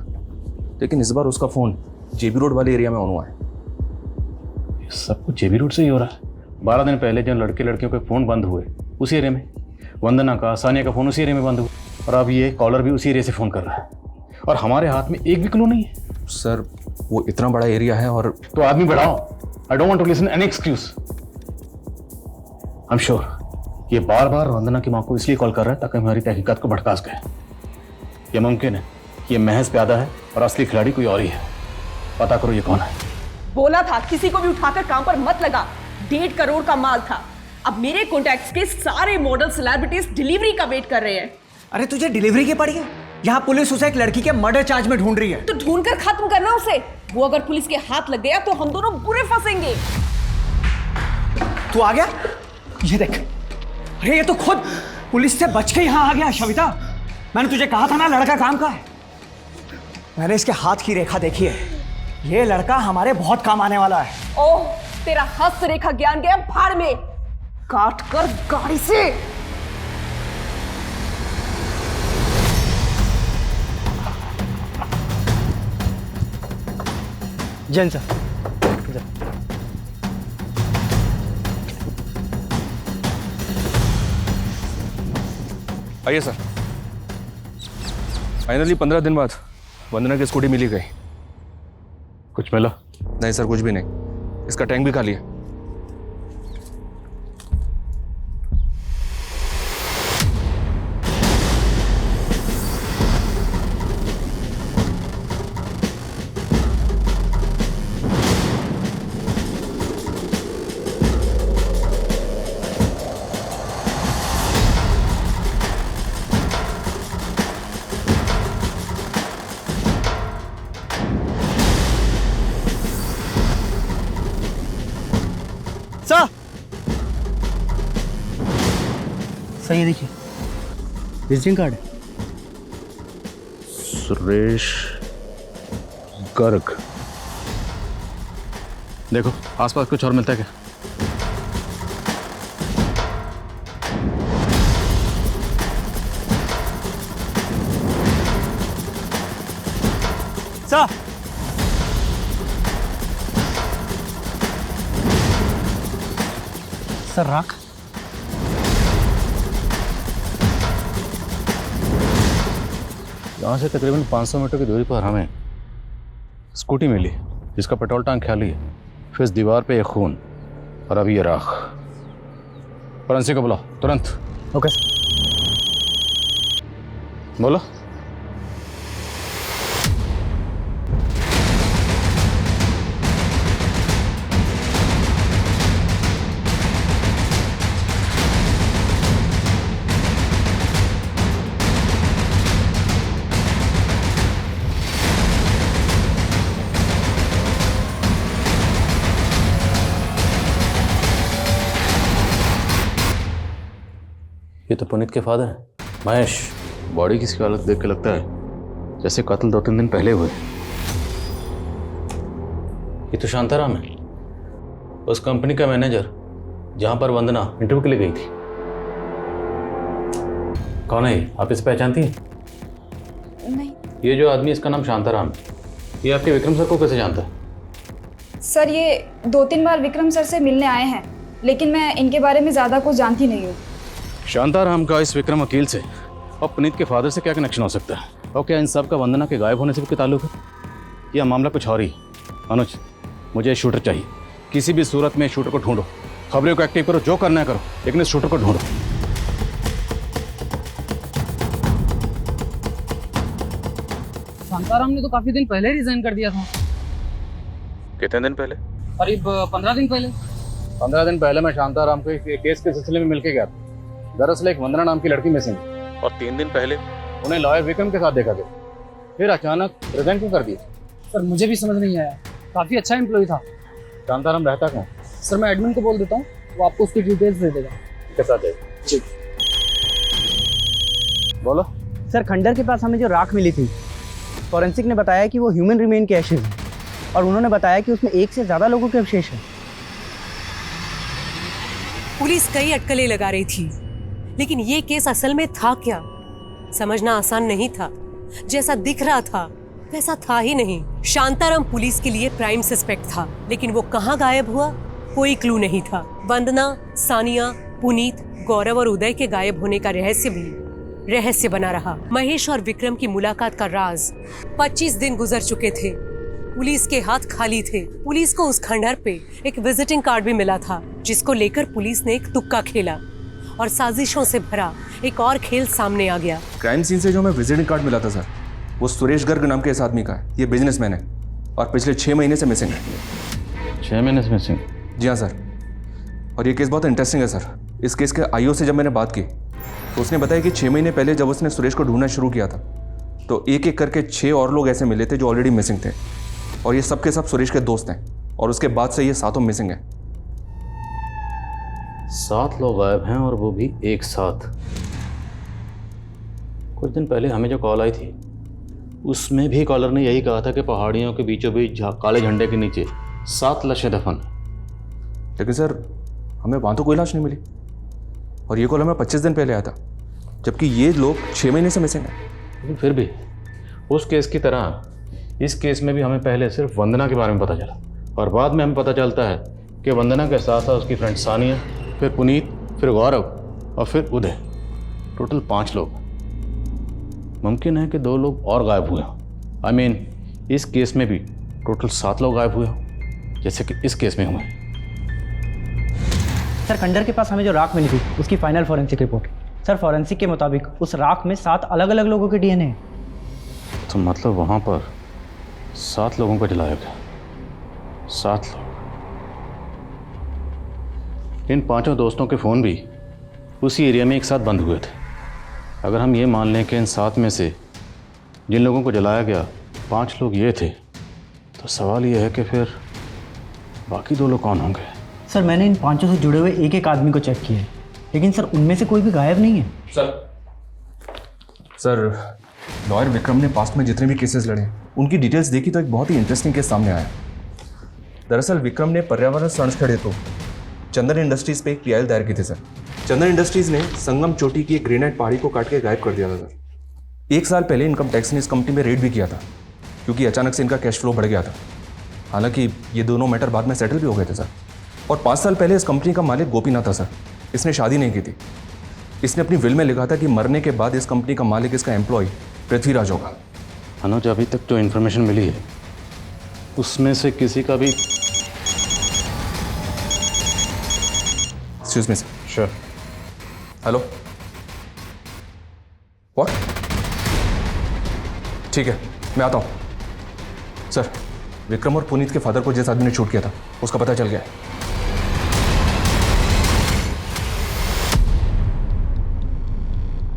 E: लेकिन इस बार उसका फ़ोन जेबी रोड वाले एरिया में ऑन हुआ है।
L: सब कुछ जेबी रोड से ही हो रहा है। 12 दिन पहले जब लड़के लड़कियों के फ़ोन बंद हुए उसी एरिया में, वंदना का सानिया का फ़ोन उसी एरिया में बंद हुआ, और अब ये कॉलर भी उसी एरिया से फ़ोन कर रहा है, और हमारे हाथ में एक भी क्लू नहीं है।
E: सर वो इतना बड़ा एरिया है और
L: तो आदमी बढ़ाओ। I don't want to listen any excuse. I am sure ये बार बार वंदना की माँ को इसलिए कॉल कर रहा है ताकि हमारी तहकीकात को भड़का सके। ये मुमकिन है कि ये महज प्यादा है और असली खिलाड़ी कोई और ही है। पता करो ये कौन है।
H: बोला था किसी को भी उठाकर काम पर मत लगा। 1.5 करोड़ का माल था। अब मेरे कॉन्टैक्ट्स के सारे मॉडल सेलिब्रिटीज डिलीवरी का वेट कर रहे हैं।
B: अरे तुझे डिलीवरी की पड़ी है? यहाँ पुलिस उसे एक लड़की के मर्डर चार्ज में ढूंढ रही है।
H: तो ढूंढ कर खत्म करना उसे। वो अगर पुलिस के हाथ लग गया तो हम दोनों बुरे फंसेंगे।
B: तू आ गया? ये देख, अरे ये तो खुद पुलिस से बच के यहाँ आ गया। शविता, मैंने तुझे कहा था ना लड़का काम का है। मैंने इसके हाथ की रेखा देखी है, ये लड़का हमारे बहुत काम आने वाला है।
H: ओह, तेरा हस्त रेखा ज्ञान गया भाड़ में, काट कर गाड़ी से।
B: जैन सर।
E: आइए सर। फाइनली 15 दिन बाद वंदना की स्कूटी मिली गई।
L: कुछ मिला?
E: नहीं सर, कुछ भी नहीं। इसका टैंक भी खाली है।
A: सर ये देखिए, विजिटिंग कार्ड है।
L: सुरेश गर्ग। देखो आसपास कुछ और मिलता है क्या?
A: सर सर राख।
L: यहाँ से तकरीबन 500 मीटर की दूरी पर हमें स्कूटी मिली जिसका पेट्रोल टैंक खाली है। फिर इस दीवार पे एक खून और अभी ये राख। फॉरेंसिक को बुलाओ तुरंत।
A: ओके
L: बोलो। ये तो पुनीत के फादर हैं, महेश। बॉडी की हालत देख के लगता है जैसे कत्ल 2-3 दिन पहले हुए। ये तो शांताराम है, उस कंपनी का मैनेजर जहां पर वंदना इंटरव्यू के लिए गई थी। कौन है ये? आप इसे पहचानती हैं?
H: नहीं
L: ये जो आदमी, इसका नाम शांताराम है। ये आपके विक्रम सर को कैसे जानता है?
H: सर, ये 2-3 बार विक्रम सर से मिलने आए हैं, लेकिन मैं इनके बारे में ज़्यादा कुछ जानती नहीं हूँ।
L: शांताराम का इस विक्रम वकील से और पुनीत के फादर से क्या कनेक्शन हो सकता है? और क्या इन सब का वंदना के गायब होने से भी कोई ताल्लुक है? यह मामला कुछ और ही। अनुज, मुझे शूटर चाहिए। किसी भी सूरत में शूटर को ढूंढो, खबरों को एक्टिव करो, जो करना है करो, लेकिन इस शूटर को ढूंढो।
G: शांताराम ने तो काफी दिन पहले रिजाइन कर दिया था।
L: कितने दिन पहले?
G: करीब 15 दिन पहले।
L: 15 दिन पहले मैं शांताराम को एक केस के सिलसिले में मिलके गया था। दरअसल एक वंदना नाम की लड़की मिसिंग, और 3 दिन पहले उन्हें लॉयर विक्रम के साथ देखा गया। फिर अचानक रिजाइन क्यों कर दिया?
G: सर मुझे भी समझ नहीं आया, काफी अच्छा एम्प्लॉय था।
L: शांताराम रहता कहाँ?
G: सर मैं एडमिन को बोल देता हूँ, वो आपको उसकी डिटेल्स दे देगा।
L: के साथ
G: जी
L: बोलो।
A: सर खंडर के पास हमें जो राख मिली थी, फॉरेंसिक ने बताया कि वो ह्यूमन रिमेन के एशेज हैं, और उन्होंने बताया कि उसमें 1 से ज़्यादा लोगों के अवशेष हैं।
F: पुलिस कई अटकलें लगा रही थी, लेकिन ये केस असल में था क्या, समझना आसान नहीं था। जैसा दिख रहा था वैसा था ही नहीं। शांताराम पुलिस के लिए प्राइम सस्पेक्ट था, लेकिन वो कहाँ गायब हुआ, कोई क्लू नहीं था। वंदना, सानिया, पुनीत, गौरव और उदय के गायब होने का रहस्य भी रहस्य बना रहा। महेश और विक्रम की मुलाकात का राज 25 दिन गुजर चुके थे। पुलिस के हाथ खाली थे। पुलिस को उस खंडहर पे एक विजिटिंग कार्ड भी मिला था, जिसको लेकर पुलिस ने एक तुक्का खेला और साजिशों से भरा एक और खेल सामने आ गया।
E: क्राइम सीन से जो हमें विजिटिंग कार्ड मिला था सर, वो सुरेश गर्ग नाम के इस आदमी का है। ये बिजनेसमैन है और पिछले 6 महीने से मिसिंग है।
L: 6 महीने से मिसिंग?
E: जी हाँ सर। और ये केस बहुत इंटरेस्टिंग है सर। इस केस के आईओ से जब मैंने बात की तो उसने बताया कि 6 महीने पहले जब उसने सुरेश को ढूंढना शुरू किया था तो एक एक करके 6 और लोग ऐसे मिले थे जो ऑलरेडी मिसिंग थे, और ये सब के सब सुरेश के दोस्त हैं। और उसके बाद से ये 7 मिसिंग हैं।
L: 7 लोग गायब हैं और वो भी एक साथ। कुछ दिन पहले हमें जो कॉल आई थी उसमें भी कॉलर ने यही कहा था कि पहाड़ियों के बीचों बीच काले झंडे के नीचे 7 लाशें दफन।
E: लेकिन सर हमें वहाँ तो कोई लाश नहीं मिली, और ये कॉल हमें 25 दिन पहले आया था, जबकि ये लोग 6 महीने से मिसिंग हैं।
L: लेकिन फिर भी उस केस की तरह इस केस में भी हमें पहले सिर्फ वंदना के बारे में पता चला और बाद में हमें पता चलता है कि वंदना के साथ साथ उसकी फ्रेंड सानिया, फिर पुनीत, फिर गौरव और फिर उदय, टोटल 5 लोग। मुमकिन है कि 2 लोग और गायब हुए हों। आई मीन इस केस में भी टोटल 7 लोग गायब हुए हों, जैसे कि इस केस में हुए।
A: सर खंडर के पास हमें जो राख मिली थी उसकी final forensic report, sir forensic के मुताबिक उस राख में 7 अलग अलग लोगों के डीएनए हैं।
L: तो मतलब वहाँ पर 7 लोगों को जलाया गया। 7 लोग। इन 5 दोस्तों के फ़ोन भी उसी एरिया में एक साथ बंद हुए थे। अगर हम ये मान लें कि इन 7 में से जिन लोगों को जलाया गया 5 लोग ये थे, तो सवाल ये है कि फिर बाकी 2 लोग कौन होंगे?
A: सर मैंने इन 5 से जुड़े हुए एक एक आदमी को चेक किया है, लेकिन सर उनमें से कोई भी गायब नहीं है।
E: सर लॉयर विक्रम ने पास्ट में जितने भी केसेस लड़े उनकी डिटेल्स देखी तो एक बहुत ही इंटरेस्टिंग केस सामने आया। दरअसल विक्रम ने पर्यावरण संरक्षण हेतु चंदन इंडस्ट्रीज पे एक पीआईएल दायर की थी सर। चंदन इंडस्ट्रीज ने संगम चोटी की एक ग्रेनाइट पहाड़ी को काट के गायब कर दिया था सर। 1 साल पहले इनकम टैक्स ने इस कंपनी में रेड भी किया था क्योंकि अचानक से इनका कैश फ्लो बढ़ गया था। हालांकि ये दोनों मैटर बाद में सेटल भी हो गए थे सर। और 5 साल पहले इस कंपनी का मालिक गोपीनाथ था सर। इसने शादी नहीं की थी। इसने अपनी विल में लिखा था कि मरने के बाद इस कंपनी का मालिक इसका एम्प्लॉय पृथ्वीराज होगा।
L: अनुज, अभी तक जो इन्फॉर्मेशन मिली है उसमें से किसी का भी
E: excuse me sir.
L: Sure.
E: Hello, what? ठीक है, मैं आता हूँ। सर विक्रम और पुनीत के फादर को जिस आदमी ने शूट किया था उसका पता चल गया है।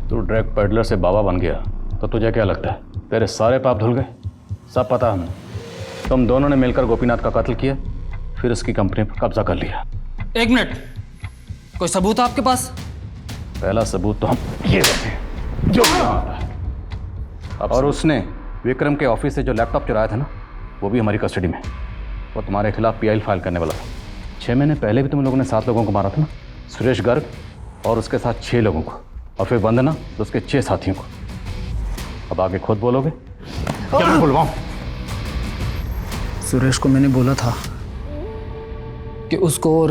L: तू ड्रग पेडलर से बाबा बन गया तो तुझे क्या लगता है तेरे सारे पाप धुल गए? सब पता हमें। तुम दोनों ने मिलकर गोपीनाथ का कत्ल किया, फिर उसकी कंपनी पर कब्जा कर लिया।
G: 1 मिनट, कोई सबूत है आपके पास?
L: पहला सबूत तो हम ये देते हैं जो अब और उसने विक्रम के ऑफिस से जो लैपटॉप चुराया था ना, वो भी हमारी कस्टडी में। वो तुम्हारे खिलाफ पीआईएल फाइल करने वाला था। 6 महीने पहले भी तुम लोगों ने 7 लोगों को मारा था ना, सुरेश गर्ग और उसके साथ 6 लोगों को, और फिर वंदना तो उसके 6 साथियों को। अब आगे खुद बोलोगे? क्या मैं बुलवाऊं?
B: सुरेश को मैंने बोला था कि उसको और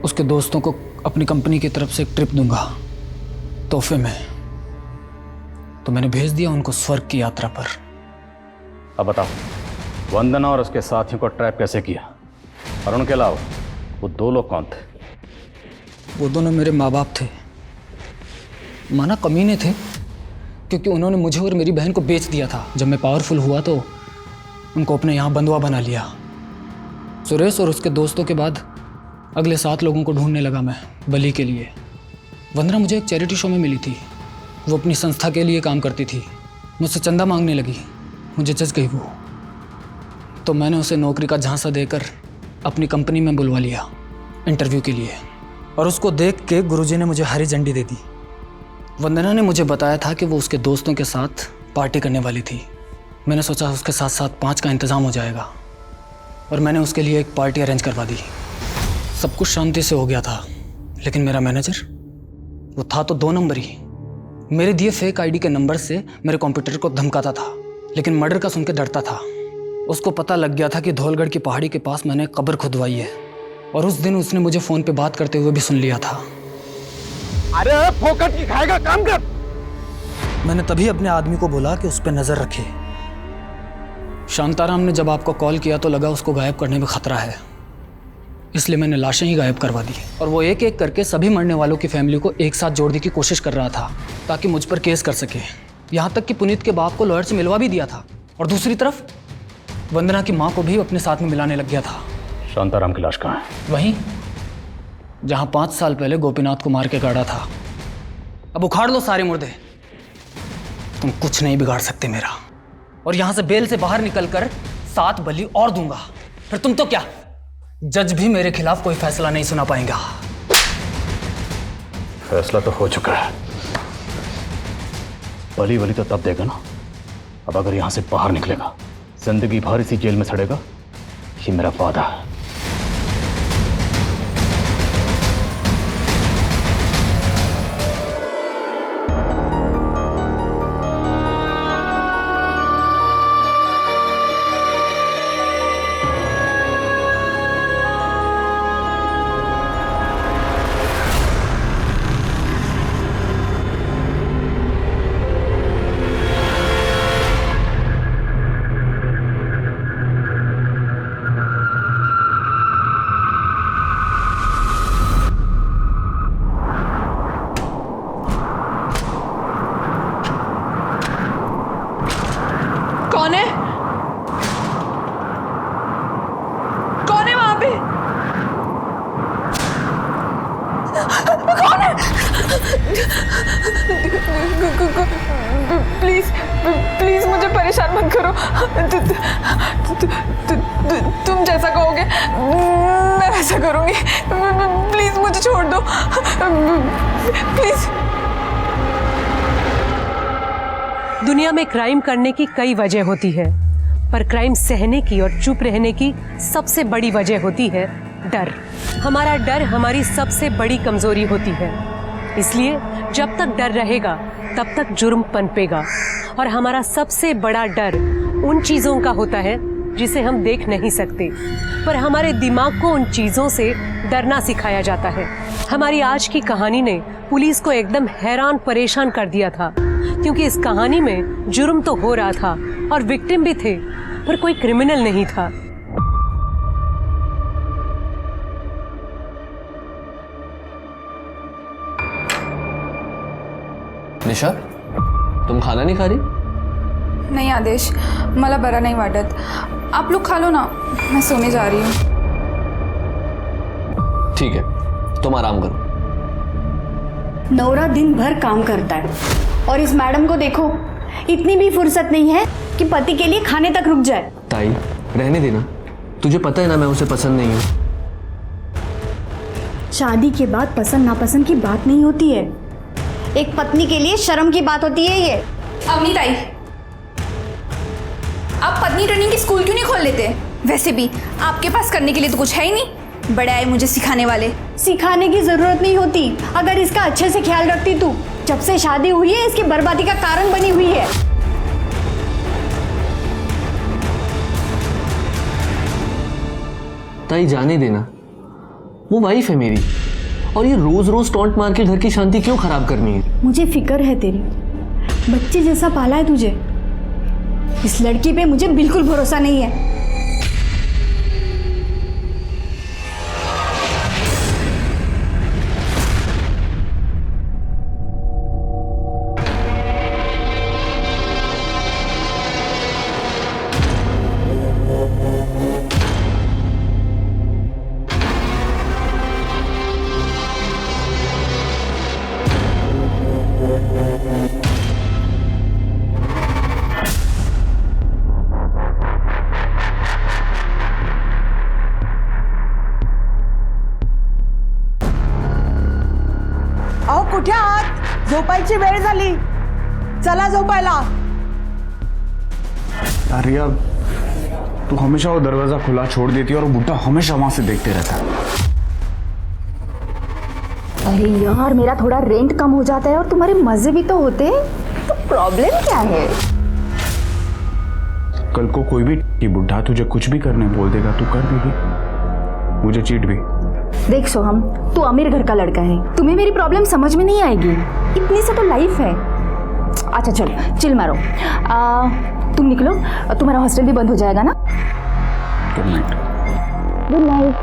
B: उसके दोस्तों को अपनी कंपनी की तरफ से एक ट्रिप दूंगा तोहफे में, तो मैंने भेज दिया उनको स्वर्ग की यात्रा पर।
L: अब बताओ, वंदना और उसके साथियों को ट्रैप कैसे किया? और उनके अलावा वो 2 लोग कौन थे?
B: वो दोनों मेरे माँ बाप थे। माना कमीने थे क्योंकि उन्होंने मुझे और मेरी बहन को बेच दिया था। जब मैं पावरफुल हुआ तो उनको अपने यहाँ बंधुआ बना लिया। सुरेश और उसके दोस्तों के बाद अगले 7 लोगों को ढूंढने लगा मैं बलि के लिए। वंदना मुझे एक चैरिटी शो में मिली थी। वो अपनी संस्था के लिए काम करती थी। मुझसे चंदा मांगने लगी, मुझे जच गई वो। तो मैंने उसे नौकरी का झांसा देकर अपनी कंपनी में बुलवा लिया इंटरव्यू के लिए, और उसको देख के गुरुजी ने मुझे हरी झंडी दे दी। वंदना ने मुझे बताया था कि वो उसके दोस्तों के साथ पार्टी करने वाली थी। मैंने सोचा उसके साथ साथ 5 का इंतज़ाम हो जाएगा, और मैंने उसके लिए एक पार्टी अरेंज करवा दी। सब कुछ शांति से हो गया था, लेकिन मेरा मैनेजर वो था तो 2 नंबर ही। मेरे दिए फेक आईडी के नंबर से मेरे कंप्यूटर को धमकाता था, लेकिन मर्डर का सुन के डरता था। उसको पता लग गया था कि धौलगढ़ की पहाड़ी के पास मैंने कब्र खुदवाई है, और उस दिन उसने मुझे फ़ोन पे बात करते हुए भी सुन लिया था।
J: अरे फोकट की खाएगा, काम कर।
B: मैंने तभी अपने आदमी को बोला कि उस पर नज़र रखे। शांताराम ने जब आपको कॉल किया तो लगा उसको गायब करने में खतरा है, इसलिए मैंने लाशें ही गायब करवा दी। और वो एक एक करके सभी मरने वालों की फैमिली को एक साथ जोड़ने की कोशिश कर रहा था ताकि मुझ पर केस कर सके। यहाँ तक कि पुनीत के बाप को लॉयर से मिलवा भी दिया था, और दूसरी तरफ वंदना की माँ को भी अपने साथ में मिलाने लग गया था।
L: शांताराम की लाश कहाँ है?
B: वहीं जहाँ 5 साल पहले गोपीनाथ को मार के गाड़ा था। अब उखाड़ लो सारे मुर्दे, तुम कुछ नहीं बिगाड़ सकते मेरा। और यहाँ से बेल से बाहर निकलकर 7 बलि और दूंगा, फिर तुम तो क्या, जज भी मेरे खिलाफ कोई फैसला नहीं सुना पाएगा।
L: फैसला तो हो चुका है। बलि बलि तो तब देगा ना, अब अगर यहाँ से बाहर निकलेगा जिंदगी भर इसी जेल में सड़ेगा, ये मेरा वादा है।
I: कौन है? कौन है वहां पे? कौन है? प्लीज प्लीज मुझे परेशान मत करो। तुम जैसा कहोगे मैं वैसा करूंगी। प्लीज मुझे छोड़ दो प्लीज।
F: दुनिया में क्राइम करने की कई वजह होती है, पर क्राइम सहने की और चुप रहने की सबसे बड़ी वजह होती है डर। हमारा डर हमारी सबसे बड़ी कमजोरी होती है। इसलिए जब तक डर रहेगा तब तक जुर्म पनपेगा। और हमारा सबसे बड़ा डर उन चीज़ों का होता है जिसे हम देख नहीं सकते, पर हमारे दिमाग को उन चीज़ों से डरना सिखाया जाता है। हमारी आज की कहानी ने पुलिस को एकदम हैरान परेशान कर दिया था, क्योंकि इस कहानी में जुर्म तो हो रहा था और विक्टिम भी थे, पर कोई क्रिमिनल नहीं था।
G: निशा, तुम खाना नहीं खा रही?
H: नहीं आदेश, मला बरा नहीं वाटत। आप लोग खा लो ना, मैं सोने जा रही हूँ।
G: ठीक है, तुम आराम करो।
T: नौरा दिन भर काम करता है और इस मैडम को देखो, इतनी भी फुर्सत नहीं है कि पति के लिए खाने तक रुक जाए।
G: ताई, रहने देना। तुझे पता है ना मैं उसे पसंद नहीं हूँ।
T: शादी के बाद पसंद नापसंद की बात नहीं होती है, एक पत्नी के लिए शर्म की बात होती है ये।
H: अवनी ताई, आप पत्नी ट्रेनिंग की स्कूल क्यों नहीं खोल लेते? वैसे भी आपके पास करने के लिए तो कुछ है ही नहीं। बड़े आए मुझे सिखाने वाले।
T: सिखाने की जरूरत नहीं होती, अगर इसका अच्छे से ख्याल रखती तू। जब से शादी हुई है इसकी बर्बादी का कारण बनी हुई है।
G: ताई जाने देना, वो वाइफ है मेरी, और ये रोज रोज टॉन्ट मार के घर की शांति क्यों खराब करनी है?
T: मुझे फिक्र है तेरी, बच्चे जैसा पाला है तुझे। इस लड़की पे मुझे बिल्कुल भरोसा नहीं है।
U: अहो कुठे आहात? झोपायची वेळ झाली, चला झोपायला।
E: अरे यार, तू हमेशा वो दरवाजा खुला छोड़ देती है और वो बुड्ढा हमेशा वहां से देखते रहता है।
T: अरे यार, मेरा थोड़ा रेंट कम हो जाता है और तुम्हारे मजे भी तो होते, तो प्रॉब्लम क्या है?
E: कल को कोई भी बुड्ढा तुझे कुछ भी करने बोल देगा, तू कर देगी, मुझे चीट भी।
T: देख सोहम, तू अमीर घर का लड़का है, तुम्हें मेरी प्रॉब्लम समझ में नहीं आएगी। इतनी सा तो लाइफ है। अच्छा चलो, चिल मारो। तुम निकलो, तुम्हारा हॉस्टल भी बंद हो जाएगा ना।
E: Good night.
T: Good night.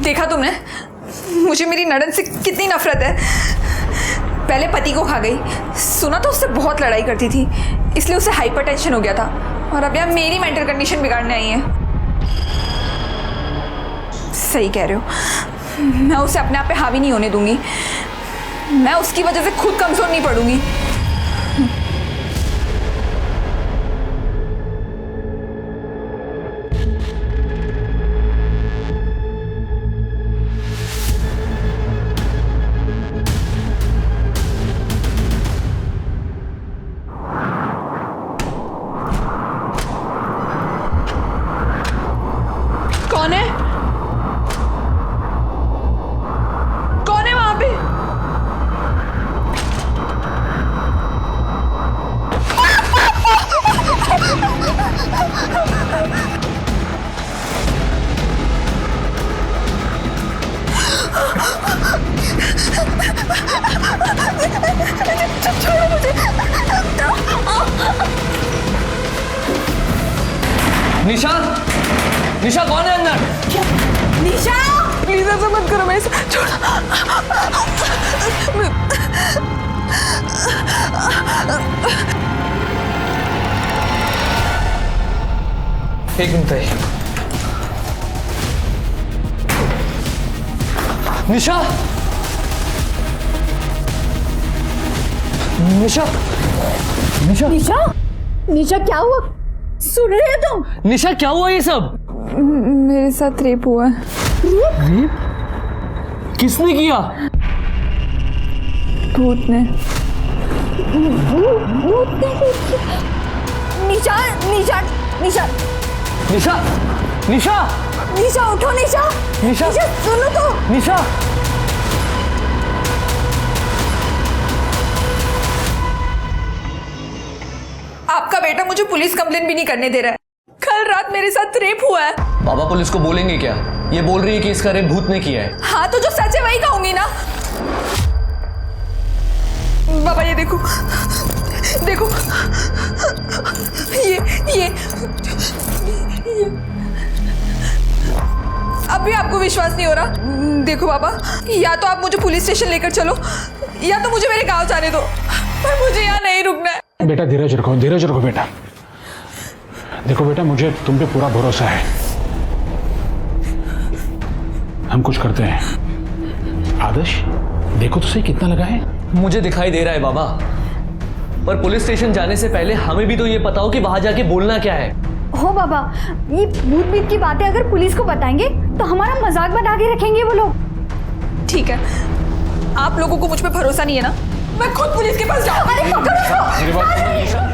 H: देखा तुमने मुझे मेरी नड़न से कितनी नफरत है। पहले पति को खा गई, सुना तो उससे बहुत लड़ाई करती थी, इसलिए उसे हाइपरटेंशन हो गया था, और अब यहाँ मेरी मेंटल कंडीशन बिगाड़ने आई है। सही कह रहे हो, मैं उसे अपने आप पे हावी नहीं होने दूंगी। मैं उसकी वजह से खुद कमजोर नहीं पड़ूंगी।
I: कौन है? कौन है वहां पे?
H: छोड़ो मुझे।
G: निशा, निशा कौन है अंदर?
H: निशा प्लीज ऐसा मत करो, मेरे साथ छोड़ो।
G: एक मिनट है। निशा निशा निशा
T: निशा निशा क्या हुआ? सुन रहे हो तुम?
G: निशा क्या हुआ ये सब?
H: मेरे साथ रेप हुआ है।
G: रेप? किसने किया?
H: भूत ने।
T: निशा निशा निशा
G: निशा निशा
T: निशा उठो निशा।
G: निशा
T: सुनो तो।
G: निशा
H: आपका बेटा मुझे पुलिस कंप्लेन भी नहीं करने दे रहा है। कल रात मेरे साथ रेप हुआ है।
G: बाबा पुलिस को बोलेंगे क्या? ये बोल रही है कि इसका रेप भूत ने किया है।
H: हाँ तो जो सच है वही कहूंगी ना। बाबा ये देखो देखो, ये अब भी आपको विश्वास नहीं हो रहा? देखो बाबा, या तो आप मुझे पुलिस स्टेशन लेकर चलो या तो मुझे मेरे गांव जाने दो, पर मुझे यहाँ नहीं रुकना है।
Q: बेटा धीरज रखो बेटा। देखो बेटा, मुझे तुम पे पूरा भरोसा है। हम कुछ करते हैं। आदर्श देखो तो सही कितना लगा है।
G: मुझे दिखाई दे रहा है बाबा, पर पुलिस स्टेशन जाने से पहले हमें भी तो ये पता हो कि वहां जाके बोलना क्या है।
T: हो बाबा, ये भूत बीत की बातें अगर पुलिस को बताएंगे तो हमारा मजाक बना के रखेंगे वो लोग।
H: ठीक है, आप लोगों को मुझ पे भरोसा नहीं है ना? मैं खुद पुलिस के पास जाऊंगी।
T: अरे पकड़ो इसको।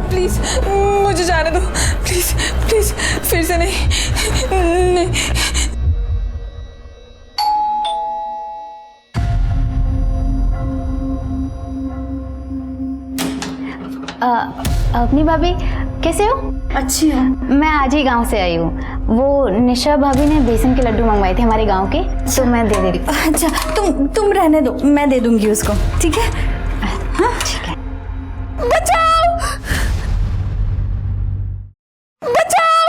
H: प्लीज मुझे जाने दो, प्लीज प्लीज, फिर से नहीं।
T: अपनी भाभी कैसे हो? अच्छी है। मैं आज ही गांव से आई हूँ। वो निशा भाभी ने बेसन के लड्डू मंगवाए थे हमारे गांव के, तो मैं दे दे रही हूँ। अच्छा तुम रहने दो, मैं दे दूंगी उसको। ठीक है? हाँ ठीक है।
H: बचाओ बचाओ।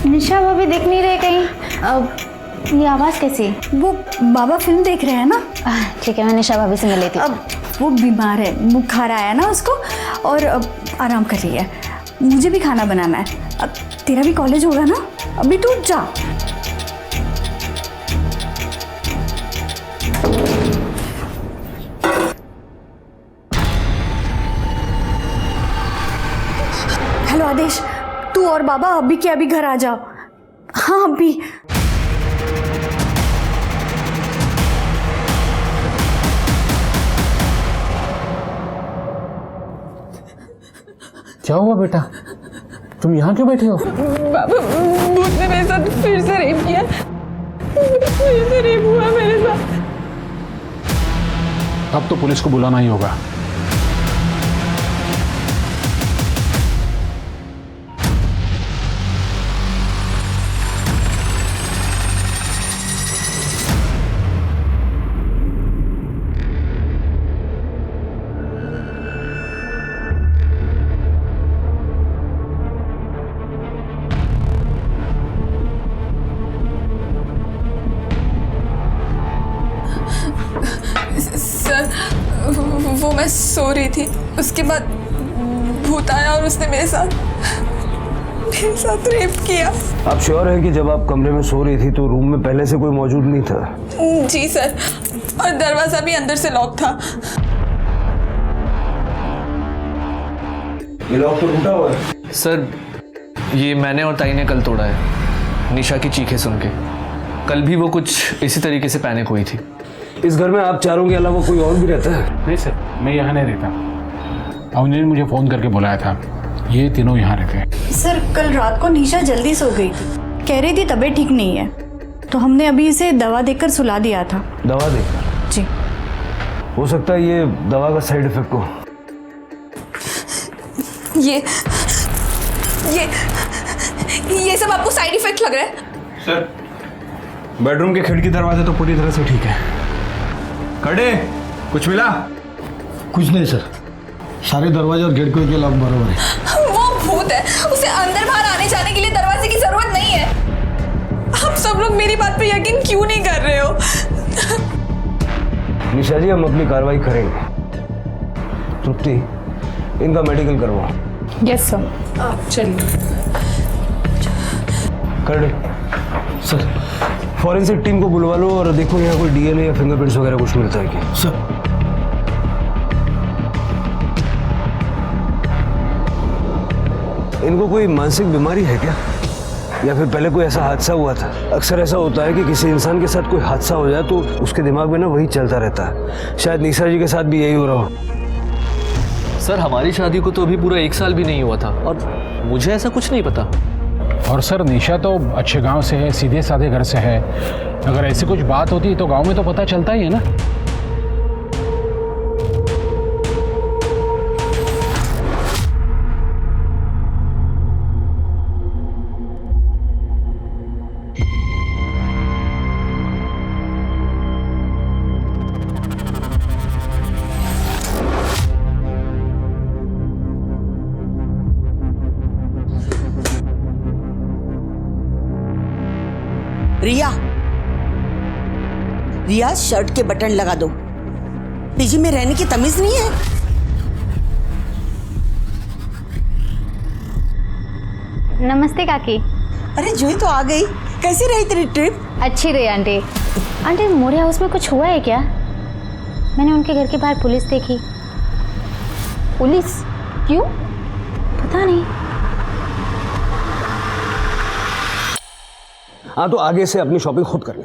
T: निशा भाभी दिख नहीं रहे कहीं। ये आवाज़ कैसी? वो बाबा फिल्म देख रहे हैं ना। ठीक है, मैं निशा भाभी से मिल लेती हूँ। अब वो बीमार है, बुखार आया ना उसको, और अब आराम कर रही है। मुझे भी खाना बनाना है। अब तेरा भी कॉलेज होगा ना, अभी तू जा। हेलो आदेश, तू और बाबा अभी के अभी घर आ जाओ। हाँ अभी।
Q: क्या हुआ बेटा, तुम यहाँ क्यों बैठे हो?
H: बाबा भूत ने मेरे साथ फिर से रेप किया। फिर से रेप हुआ मेरे साथ।
Q: अब तो पुलिस को बुलाना ही होगा।
H: वो मैं सो रही थी, उसके बाद भूत आया और उसने मेरे साथ रेप किया।
C: आप श्योर हैं कि जब आप कमरे में सो रही थी तो रूम में पहले से कोई मौजूद नहीं था?
H: जी सर, और दरवाजा भी अंदर से लॉक था।
C: ये लॉक तो टूटा हुआ है।
G: सर ये मैंने और ताई ने कल तोड़ा है, निशा की चीखें सुन के। कल भी वो कुछ इसी तरीके से पैनिक हुई थी।
C: इस घर में आप चारों के अलावा कोई और भी रहता है?
Q: नहीं सर, मैं यहाँ नहीं रहता। अवनी ने मुझे फ़ोन करके बुलाया था, ये तीनों यहाँ रहते हैं।
T: सर कल रात को निशा जल्दी सो गई थी, कह रही थी तबीयत ठीक नहीं है, तो हमने अभी इसे दवा देकर सुला दिया था।
C: दवा देकर?
T: जी।
C: हो सकता है ये दवा का साइड इफेक्ट हो।
H: ये ये सब आपको साइड इफेक्ट लग रहा है?
L: सर बेडरूम के खिड़की दरवाजे तो पूरी तरह से ठीक है। कड़े कुछ मिला?
R: कुछ नहीं सर, सारे दरवाजे और गेट के लॉक बराबर है।
H: वो भूत है, उसे अंदर बाहर आने जाने के लिए दरवाजे की जरूरत नहीं है। आप सब लोग मेरी बात पे यकीन क्यों नहीं कर रहे हो?
C: निशा जी, हम अपनी कार्रवाई करेंगे। तृप्ति, इनका मेडिकल करवाओ।
I: Yes sir. चलिए।
C: कर सर, फॉरेंसिक टीम को बुलवा लो और देखो यहाँ कोई डीएनए या फिंगरप्रिंट्स वगैरह कुछ मिलता है क्या।
R: सर
C: इनको कोई मानसिक बीमारी है क्या, या फिर पहले कोई ऐसा हादसा हुआ था? अक्सर ऐसा होता है कि किसी इंसान के साथ कोई हादसा हो जाए तो उसके दिमाग में ना वही चलता रहता है। शायद निशा जी के साथ भी यही हो रहा हो।
M: सर हमारी शादी को तो अभी पूरा 1 साल भी नहीं हुआ था और मुझे ऐसा कुछ नहीं पता।
V: और सर निशा तो अच्छे गांव से है, सीधे साधे घर से है। अगर ऐसी कुछ बात होती तो गांव में तो पता चलता ही है ना।
U: रिया, शर्ट के बटन लगा दो। पीजी में रहने की तमीज नहीं है?
W: नमस्ते काकी।
U: अरे जूही तो आ गई। कैसी रही तेरी ट्रिप?
W: अच्छी रही आंटी। आंटी, मोरे हाउस में कुछ हुआ है क्या? मैंने उनके घर के बाहर पुलिस देखी। पुलिस? क्यों? पता नहीं।
C: हाँ तो आगे से अपनी शॉपिंग खुद कर ले।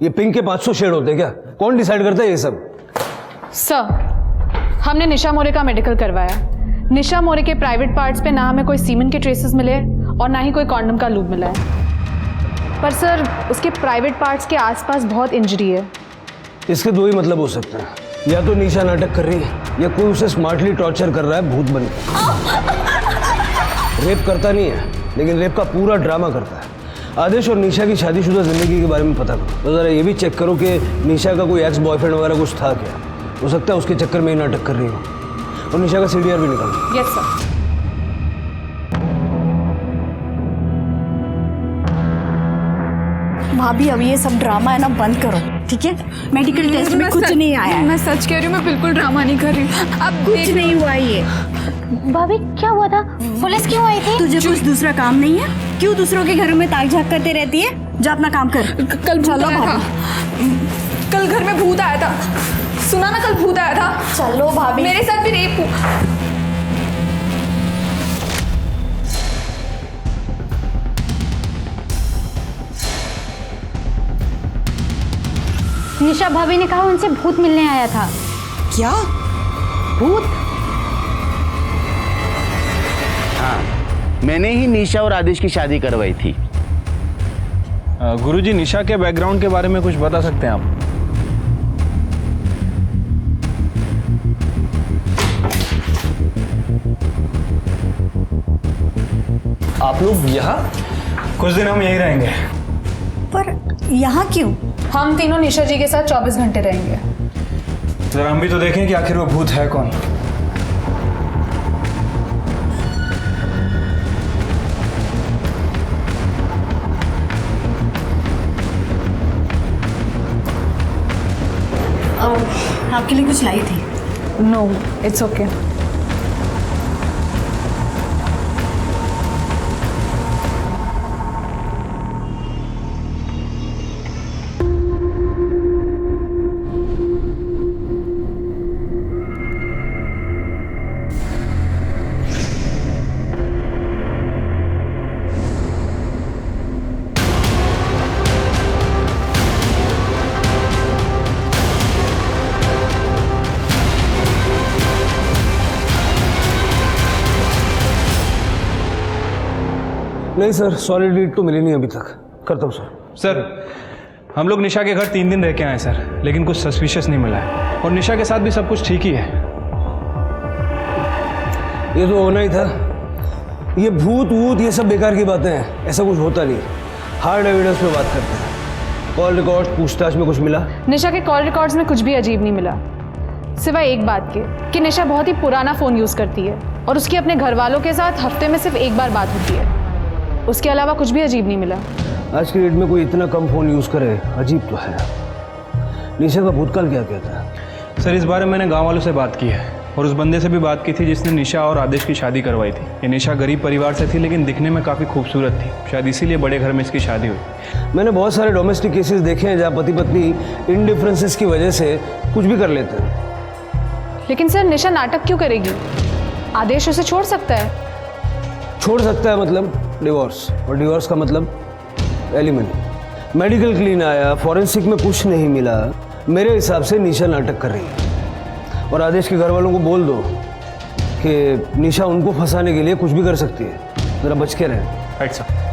C: ये पिंक के 500 शेड होते हैं क्या? कौन डिसाइड करता है ये सब?
N: सर, हमने निशा मोरे का मेडिकल करवाया। निशा मोरे के प्राइवेट पार्ट्स पे ना हमें कोई सीमेंट के ट्रेसेस मिले और ना ही कोई कॉन्डम का लूब मिला है। पर सर, उसके प्राइवेट पार्ट्स के आसपास बहुत इंजरी है।
C: इसके दो ही मतलब हो सकते हैं, या तो निशा नाटक कर रही है या कोई उसे स्मार्टली टॉर्चर कर रहा है भूत बनकर। रेप करता नहीं है, लेकिन रेप का पूरा ड्रामा करता है। आदेश और निशा की शादीशुदा जिंदगी के बारे में पता करो, तो ज़रा ये भी चेक करो कि निशा का कोई एक्स बॉयफ्रेंड वगैरह कुछ था क्या। हो सकता है उसके चक्कर में ही नाटक कर रही हो। और निशा का सीडीआर भी निकालो।
N: Yes sir.
T: भाभी, अब ये सब ड्रामा है ना बंद करो, ठीक है? मेडिकल टेस्ट में कुछ नहीं आया है।
H: मैं सच कह रही हूँ, मैं बिल्कुल ड्रामा नहीं कर रही हूँ। अब
T: कुछ नहीं हुआ ये। भाभी, क्या हुआ था? पुलिस क्यों आई थी? तुझे कुछ दूसरा काम नहीं है? क्यों दूसरों के घरों में ताक झाक करते रहती है? जा अपना काम कर।
H: कल चलो भाभी। कल घर में भूत आया था, सुना ना? कल भूत आया था।
T: चलो भाभी।
H: मेरे साथ भी रेप हुआ।
W: निशा भाभी ने कहा उनसे भूत मिलने आया था।
U: क्या
W: भूत?
X: हाँ, मैंने ही निशा और आदेश की शादी करवाई थी।
L: गुरुजी, निशा के बैकग्राउंड के बारे में कुछ बता सकते हैं आप?
Q: आप लोग यहाँ? कुछ दिन हम यहीं रहेंगे।
T: पर यहाँ क्यों?
N: हम तीनों निशा जी के साथ 24 घंटे रहेंगे।
Q: जरा हम भी तो देखें कि आखिर वो भूत है कौन।
T: आपके लिए कुछ लाई थी।
N: No, it's okay.
C: नहीं सर, सॉलिड लीड तो मिली नहीं अभी तक। करता हूँ सर।
L: सर, हम लोग निशा के घर 3 दिन रह के आए सर, लेकिन कुछ सस्पिशियस नहीं मिला है और निशा के साथ भी सब कुछ ठीक ही है।
C: ये तो होना ही था। ये भूत वूत ये सब बेकार की बातें हैं, ऐसा कुछ होता नहीं। हार्ड एविडेंस पे बात करते हैं। कॉल रिकॉर्ड पूछताछ में कुछ मिला?
D: निशा के कॉल रिकॉर्ड्स में कुछ भी अजीब नहीं मिला, सिवाय एक बात के कि निशा बहुत ही पुराना फ़ोन यूज़ करती है और उसकी अपने घर वालों के साथ हफ्ते में सिर्फ एक बार बात होती है। उसके अलावा कुछ भी अजीब नहीं मिला।
C: आज की डेट में कोई इतना कम फ़ोन यूज़ करे, अजीब तो है। निशा का भूतकाल क्या कहता है?
K: सर, इस बारे में मैंने गांव वालों से बात की है और उस बंदे से भी बात की थी जिसने निशा और आदेश की शादी करवाई थी। ये निशा गरीब परिवार से थी लेकिन दिखने में काफ़ी खूबसूरत थी, शायद इसीलिए बड़े घर में इसकी शादी हुई।
C: मैंने बहुत सारे डोमेस्टिक केसेस देखे हैं जहाँ पति पत्नी इन डिफरेंसेस की वजह से कुछ भी कर लेते हैं।
D: लेकिन सर, निशा नाटक क्यों करेगी? आदेश उसे छोड़ सकता है।
C: छोड़ सकता है मतलब डिवोर्स, और डिवोर्स का मतलब एलिमनी। मेडिकल क्लीन आया, फॉरेंसिक में कुछ नहीं मिला। मेरे हिसाब से निशा नाटक कर रही है और आदेश के घर वालों को बोल दो कि निशा उनको फंसाने के लिए कुछ भी कर सकती है, जरा बच के रहें।
K: Right sir.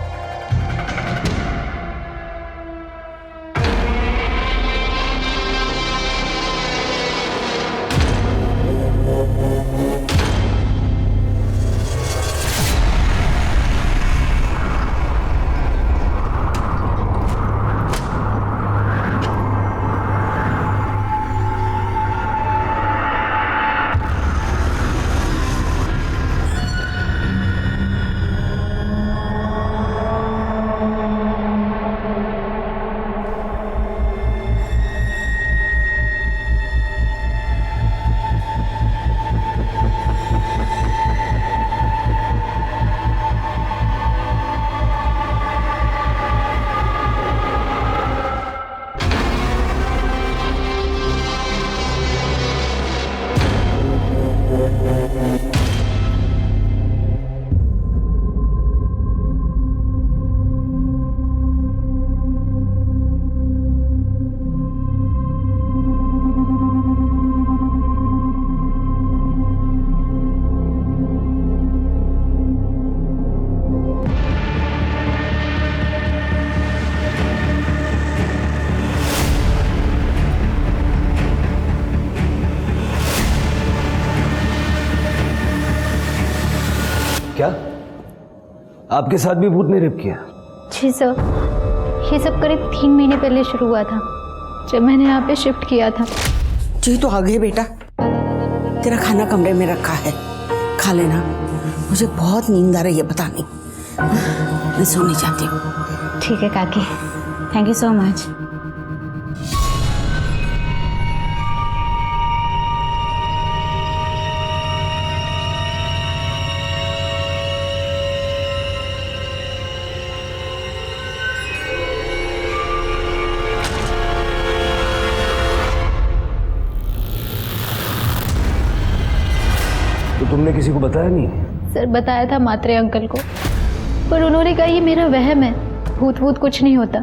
C: क्या आपके साथ भी भूत ने रेप किया?
W: जी सर, ये सब करीब 3 महीने पहले शुरू हुआ था जब मैंने यहाँ पे शिफ्ट किया था।
U: जी तो आ गए बेटा, तेरा खाना कमरे में रखा है, खा लेना। मुझे बहुत नींद आ रही है, पता नहीं, मैं सोने जाती हूँ।
W: ठीक है काकी, थैंक यू सो मच।
C: तो तुमने किसी को बताया नहीं?
W: सर बताया था मात्रे अंकल को, पर उन्होंने कहा ये मेरा वहम है, भूत भूत कुछ नहीं होता।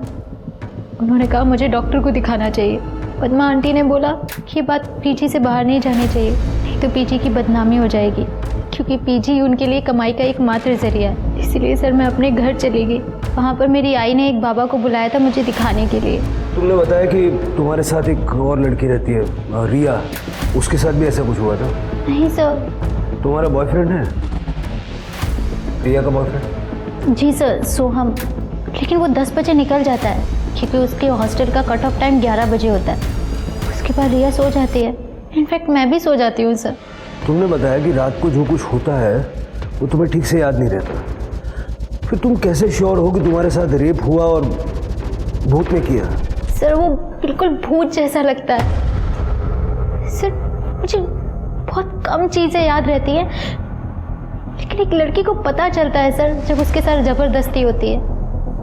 W: उन्होंने कहा मुझे डॉक्टर को दिखाना चाहिए। पद्मा आंटी ने बोला कि बात पीजी से बाहर नहीं जानी चाहिए, नहीं तो पीजी की बदनामी हो जाएगी, क्योंकि पीजी उनके लिए कमाई का एकमात्र जरिया है। इसीलिए सर मैं अपने घर चली गई। वहाँ पर मेरी आई ने एक बाबा को बुलाया था मुझे दिखाने के लिए।
C: तुमने बताया कि तुम्हारे साथ एक और लड़की रहती है, रिया, उसके साथ भी ऐसा कुछ हुआ था?
W: नहीं सर।
C: तुम्हारा बॉयफ्रेंड है? रिया का बॉयफ्रेंड?
W: जी सर, सोहम, लेकिन वो 10 बजे निकल जाता है क्योंकि उसके हॉस्टल का कट ऑफ टाइम 11 बजे होता है। उसके बाद रिया सो जाती है, इनफैक्ट मैं भी सो जाती हूँ सर।
C: तुमने बताया कि रात को जो कुछ होता है वो तुम्हें ठीक से याद नहीं रहता, फिर तुम कैसे श्योर हो कि तुम्हारे साथ रेप हुआ और भूत ने किया?
W: सर वो बिल्कुल भूत जैसा लगता है सर। मुझे बहुत कम चीज़ें याद रहती हैं, लेकिन एक लड़की को पता चलता है सर जब उसके साथ ज़बरदस्ती होती है।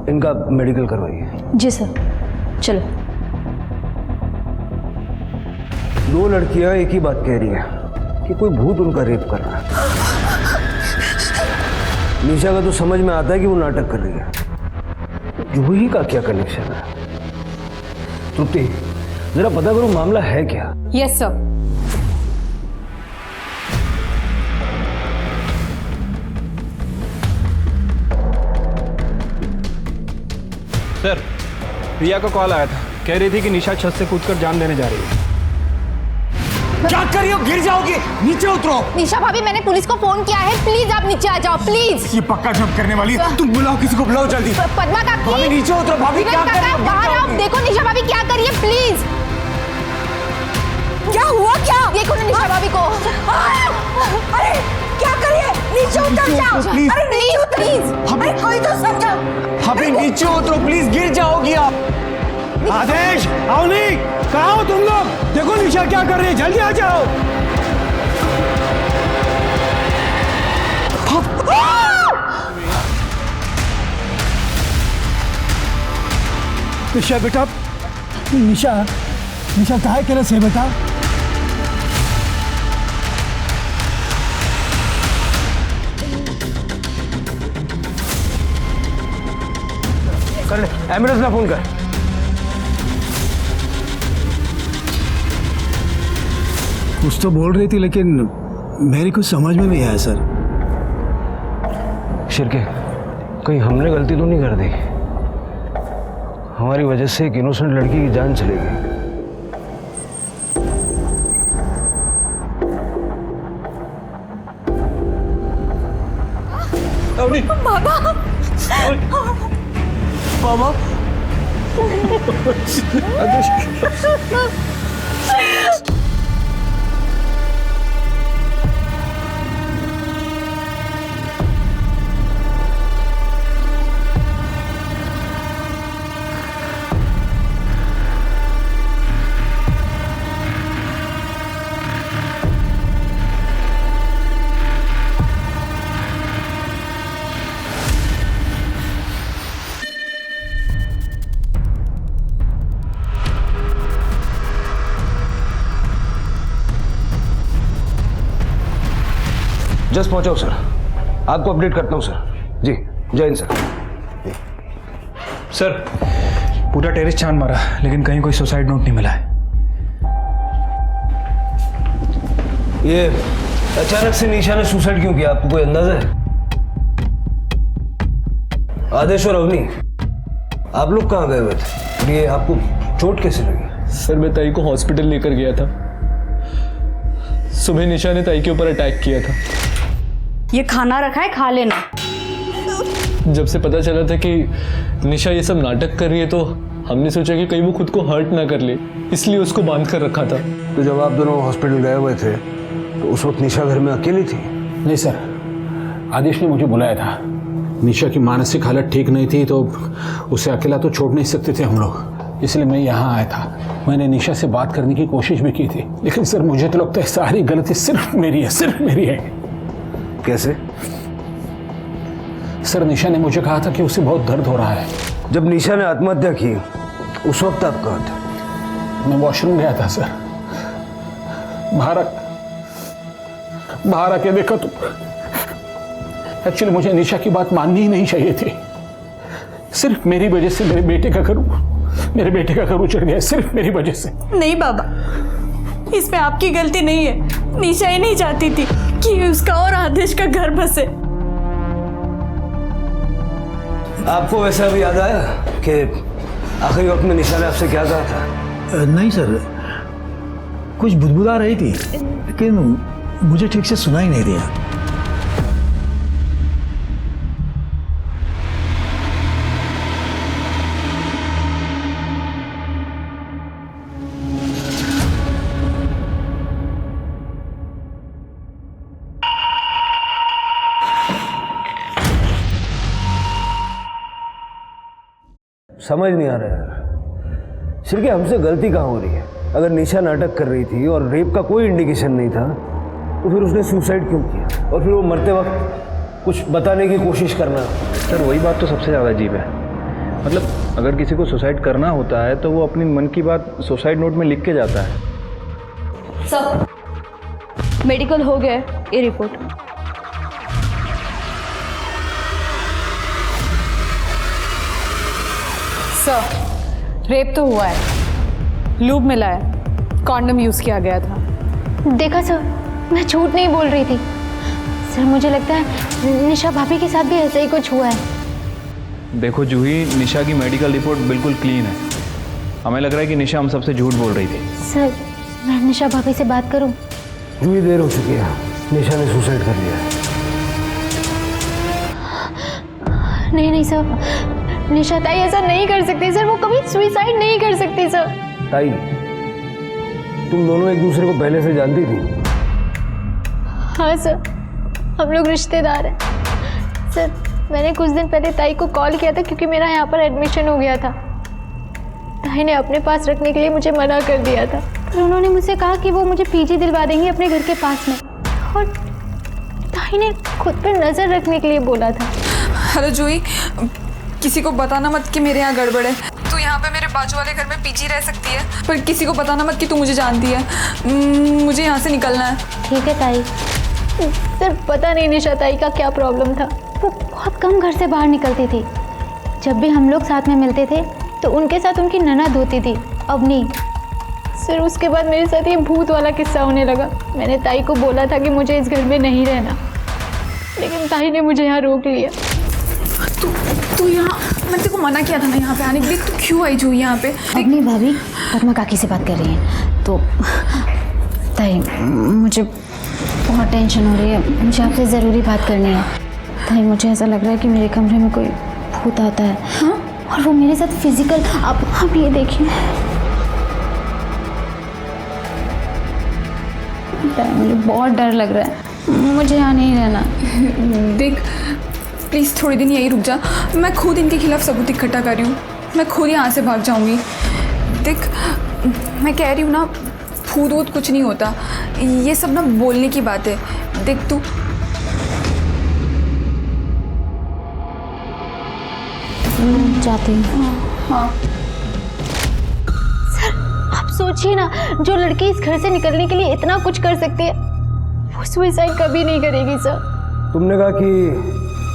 C: इनका मेडिकल करवाइए।
W: जी सर, चलो।
C: 2 लड़कियां एक ही बात कह रही हैं कि कोई भूत उनका रेप कर रहा है। निशा का तो समझ में आता है कि वो नाटक कर रही है, जूही का क्या कनेक्शन है? तृप्ति, जरा पता करो मामला है क्या?
D: Yes sir.
K: सर, रिया का कॉल आया था, कह रही थी कि निशा छत से कूदकर जान देने जा रही है।
B: क्या कर रही हो? गिर जाओगी, नीचे उतरो।
T: निशा भाभी, मैंने पुलिस को फोन किया है, प्लीज आप नीचे आ जाओ प्लीज।
B: ये पक्का जंप करने वाली है। तुम बुलाओ, किसी को बुलाओ जल्दी।
T: पद्मा काकी,
B: भाभी नीचे उतरो। भाभी क्या कर रही हो?
T: बाहर आओ, देखो निशा भाभी क्या कर रही है, प्लीज। क्या हुआ? क्या देखो ना निशा भाभी को। अरे क्या कर रही है? नीचे उतर जाओ
B: प्लीज।
T: अरे नहीं प्लीज, अरे कोई तो समझाओ।
B: भाभी नीचे उतरो प्लीज, गिर जाओगी आप। आदेश, अवनी, कहाँ हो तुम लोग? देखो निशा क्या कर रही है, जल्दी आ जाओ।
J: निशा बेटा, निशा निशा कहाँ है से बेटा?
C: कर ले, एम्बुलेंस में फोन कर।
J: कुछ तो बोल रही थी लेकिन मेरी कुछ समझ में नहीं आया सर।
C: शिरके, कहीं हमने गलती तो नहीं कर दी? हमारी वजह से एक इनोसेंट लड़की की जान चलेगी।
T: बाबा
B: बाबा
C: जस्ट पहुंचा हूं सर, आपको अपडेट करता हूं सर। जी जय हिंद सर।
K: सर पूरा टेरेस छान मारा लेकिन कहीं कोई सुसाइड नोट नहीं मिला है।
C: ये अचानक से निशा ने सुसाइड क्यों किया, आपको कोई अंदाजा है? आदेश और अवनी, आप लोग कहाँ गए हुए थे? ये आपको चोट कैसे लगी?
M: सर मैं ताई को हॉस्पिटल लेकर गया था। सुबह निशा ने ताई के ऊपर अटैक किया था।
T: ये खाना रखा है, खा लेना।
M: जब से पता चला था कि निशा ये सब नाटक कर रही है तो हमने सोचा कि कहीं वो खुद को हर्ट ना कर ले, इसलिए उसको बांध कर रखा था।
C: तो जब आप दोनों हॉस्पिटल गए हुए थे तो उस वक्त निशा घर में अकेली थी?
V: नहीं सर, आदेश ने मुझे बुलाया था। निशा की मानसिक हालत ठीक नहीं थी तो उसे अकेला तो छोड़ नहीं सकते थे हम लोग, इसलिए मैं यहाँ आया था। मैंने निशा से बात करने की कोशिश भी की थी, लेकिन सर मुझे तो लगता है सारी गलती सिर्फ मेरी है, सिर्फ मेरी है।
C: कैसे?
V: सर निशा ने मुझे कहा था कि उसे बहुत दर्द हो रहा है।
C: जब निशा ने आत्महत्या की उस वक्त आप कहाँ थे?
V: मैं वॉशरूम गया था सर। बाहर आके देखा तो एक्चुअली मुझे निशा की बात माननी ही नहीं चाहिए थी। सिर्फ मेरी वजह से मेरे बेटे का घर उजड़ गया, सिर्फ मेरी वजह से।
T: नहीं बाबा, इसमें आपकी गलती नहीं है। निशा ही नहीं चाहती थी कि उसका और आदेश का घर बसे।
C: आपको वैसा भी याद आया कि आखिरी वक्त में निशा ने आपसे क्या कहा था?
J: नहीं सर, कुछ बुदबुदा रही थी लेकिन मुझे ठीक से सुनाई नहीं दिया।
C: समझ नहीं आ रहा है सिर्फ हमसे गलती कहाँ हो रही है? अगर निशा नाटक कर रही थी और रेप का कोई इंडिकेशन नहीं था तो फिर उसने सुसाइड क्यों किया? और फिर वो मरते वक्त कुछ बताने की कोशिश करना।
K: सर वही बात तो सबसे ज़्यादा अजीब है। मतलब अगर किसी को सुसाइड करना होता है तो वो अपनी मन की बात सुसाइड नोट में लिख के जाता है।
W: सर मेडिकल हो गया, ये रिपोर्ट।
D: सर रेप तो हुआ है, लूब मिला है, कॉन्डम यूज किया गया था।
W: देखा सर, मैं झूठ नहीं बोल रही थी। सर मुझे लगता है निशा भाभी के साथ भी ऐसा ही कुछ हुआ है।
K: देखो जूही, निशा की मेडिकल रिपोर्ट बिल्कुल क्लीन है। हमें लग रहा है कि निशा हम सबसे झूठ बोल रही थी।
W: सर मैं निशा भाभी से बात करूं?
C: जूही देर हो चुकी है, निशा ने सुसाइड कर लिया है।
W: नहीं नहीं सर, निशा ताई ऐसा नहीं कर सकती सर, वो कभी सुसाइड नहीं कर सकती सर।
C: ताई, तुम दोनों एक दूसरे को पहले से जानती थी?
W: हाँ सर, हम लोग रिश्तेदार हैं सर। मैंने कुछ दिन पहले ताई को कॉल किया था क्योंकि मेरा यहाँ पर एडमिशन हो गया था। ताई ने अपने पास रखने के लिए मुझे मना कर दिया था, पर उन्होंने मुझसे कहा कि वो मुझे पीजी दिलवा देंगे अपने घर के पास में, और ताई ने खुद पर नज़र रखने के लिए बोला था।
H: हेलो जूही, किसी को बताना मत कि मेरे यहाँ गड़बड़ है। तू यहाँ पे मेरे बाजू वाले घर में पीजी रह सकती है, पर किसी को बताना मत कि तू मुझे जानती है। मुझे यहाँ से निकलना है।
W: ठीक है ताई। सर पता नहीं निशा ताई का क्या प्रॉब्लम था, वो बहुत कम घर से बाहर निकलती थी। जब भी हम लोग साथ में मिलते थे तो उनके साथ उनकी ननद होती थी, अवनी। सर उसके बाद मेरे साथ ये भूत वाला किस्सा होने लगा। मैंने ताई को बोला था कि मुझे इस घर में नहीं रहना, लेकिन ताई ने मुझे यहाँ रोक लिया।
H: तू यहाँ, मैंने तेरे को मना किया था ना यहाँ पे आने के लिए, तू क्यों आई जूही यहाँ पे?
W: अपनी भाभी पद्मा काकी से बात कर रही हैं। तो ताई मुझे बहुत टेंशन हो रही है, मुझे आपसे ज़रूरी बात करनी है। ताई मुझे ऐसा लग रहा है कि मेरे कमरे में कोई भूत आता है। हाँ? और वो मेरे साथ फिजिकल, आप ये देखिए। मुझे बहुत डर लग रहा है, मुझे यहाँ नहीं रहना।
H: देख प्लीज़ थोड़ी दिन यहीं रुक जा, मैं खुद इनके खिलाफ सबूत इकट्ठा कर रही हूँ। मैं खुद यहाँ से भाग जाऊँगी। देख मैं कह रही हूँ ना, भूत वूत कुछ नहीं होता, ये सब ना बोलने की बात है। देख तू
W: जाती हूँ।
H: हाँ
W: सर आप सोचिए ना, जो लड़की इस घर से निकलने के लिए इतना कुछ कर सकती है, वो सुसाइड कभी नहीं करेगी सर।
C: तुमने कहा कि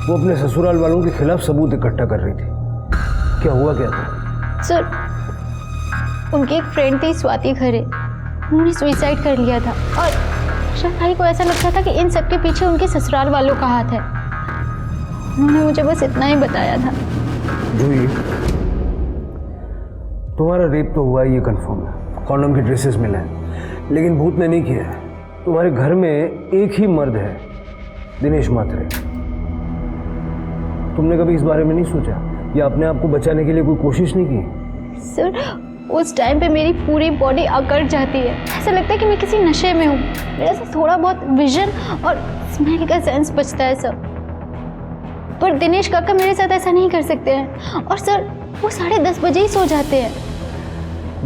C: वो अपने ससुराल वालों के खिलाफ सबूत इकट्ठा कर रही थी, क्या हुआ क्या था?
W: सर उनकी एक फ्रेंड थी स्वाति खरे, उन्होंने सुसाइड कर लिया था, और शायद को ऐसा लगता था कि इन सब के पीछे उनके ससुराल वालों का हाथ है। उन्होंने मुझे बस इतना ही बताया था।
C: जूही, तुम्हारा रेप तो हुआ है, ये कंफर्म है, कॉन्डम के ड्रेसेस मिले हैं, लेकिन भूत ने नहीं किया है। तुम्हारे घर में एक ही मर्द है, दिनेश मात्रे। तुमने कभी इस बारे में नहीं सोचा या अपने आप को बचाने के लिए कोई कोशिश नहीं की?
W: सर उस टाइम पे मेरी पूरी बॉडी अकड़ जाती है, ऐसा लगता है कि मैं किसी नशे में हूँ। मेरा से थोड़ा बहुत विजन और स्मेल का सेंस बचता है सर, पर दिनेश काका मेरे साथ ऐसा नहीं कर सकते हैं। और सर वो 10:30 बजे ही सो जाते हैं।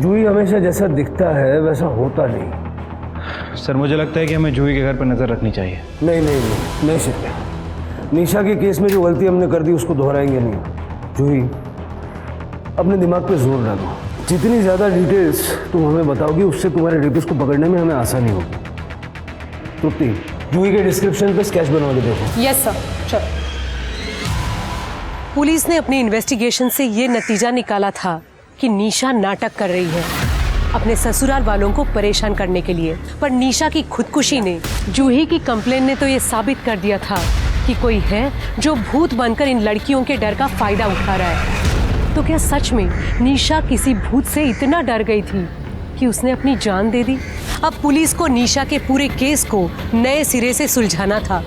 C: जूही हमेशा जैसा दिखता है वैसा होता नहीं।
K: सर मुझे लगता है कि हमें जूही के घर पर नज़र रखनी चाहिए।
C: नहीं शिव, निशा के केस में जो गलती हमने कर दी उसको दोहराएंगे नहीं। जूही अपने दिमाग पे जोर डालो, जितनी ज़्यादा डिटेल्स तुम हमें बताओगी उससे तुम्हारे रेपिस्ट को पकड़ने में हमें आसानी होगी। तृप्ति, जूही के डिस्क्रिप्शन पे स्केच बनवा के देखो।
F: यस सर, चलो। पुलिस ने अपनी इन्वेस्टिगेशन से ये नतीजा निकाला था कि निशा नाटक कर रही है अपने ससुराल वालों को परेशान करने के लिए, पर निशा की खुदकुशी ने, जूही की कंप्लेन ने तो ये साबित कर दिया था कि कोई है जो भूत बनकर इन लड़कियों के डर का फायदा उठा रहा है। तो क्या सच में निशा किसी भूत से इतना डर गई थी कि उसने अपनी जान दे दी? अब पुलिस को निशा के पूरे केस को नए सिरे से सुलझाना था।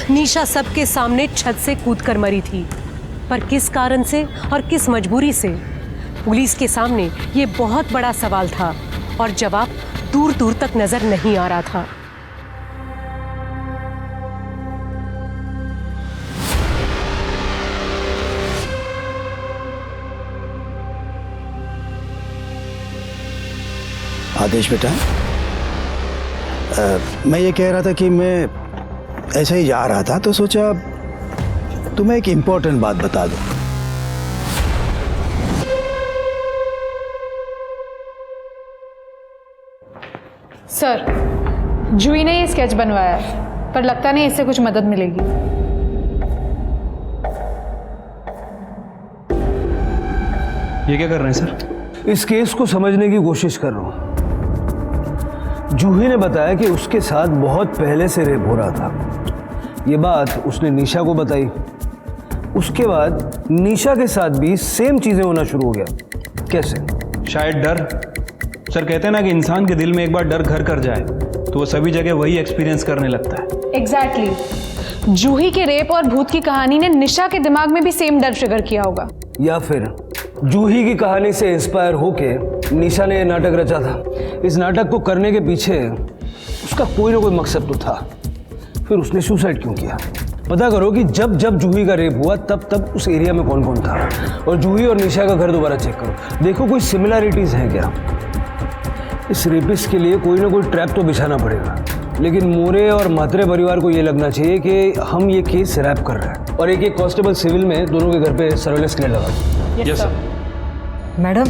F: निशा सबके सामने छत से कूदकर मरी थी, पर किस कारण से और किस मजबूरी से? पुलिस के सामने ये बहुत बड़ा सवाल था और जवाब दूर दूर तक नजर नहीं आ रहा था।
R: आदेश बेटा, मैं ये कह रहा था कि मैं ऐसे ही जा रहा था तो सोचा तुम्हें एक इम्पोर्टेंट बात बता दूं।
D: सर जूही ने ये स्केच बनवाया है, पर लगता नहीं इससे कुछ मदद मिलेगी।
K: ये क्या कर रहे हैं सर?
C: इस केस को समझने की कोशिश कर रहा हूं। जूही ने बताया कि उसके साथ बहुत पहले से रेप हो रहा था। ये बात उसने निशा को बताई। उसके बाद निशा के साथ भी सेम चीजें होना शुरू हो गया। कैसे?
K: शायद डर, सर कहते हैं ना कि इंसान के दिल में एक बार डर घर कर जाए तो वो सभी जगह वही एक्सपीरियंस करने लगता है।
D: एग्जैक्टली जूही के रेप और भूत की कहानी ने निशा के दिमाग में भी सेम डर ट्रिगर किया होगा।
C: या फिर जूही की कहानी से इंस्पायर होके निशा ने यह नाटक रचा था। इस नाटक को करने के पीछे उसका कोई ना कोई मकसद तो था, फिर उसने सुसाइड क्यों किया? पता करो कि जब जब जूही का रेप हुआ तब तब उस एरिया में कौन कौन था, और जूही और निशा का घर दोबारा चेक करो, देखो कोई सिमिलैरिटीज हैं क्या। इस रेपिस्ट के लिए कोई ना कोई ट्रैप तो बिछाना पड़ेगा, लेकिन मोरे और मात्रे परिवार को ये लगना चाहिए कि हम ये केस रैप कर रहे हैं, और एक कांस्टेबल सिविल में दोनों के घर पे सर्वेलेंस के लिए लगा।
K: Yes sir.
A: मैडम,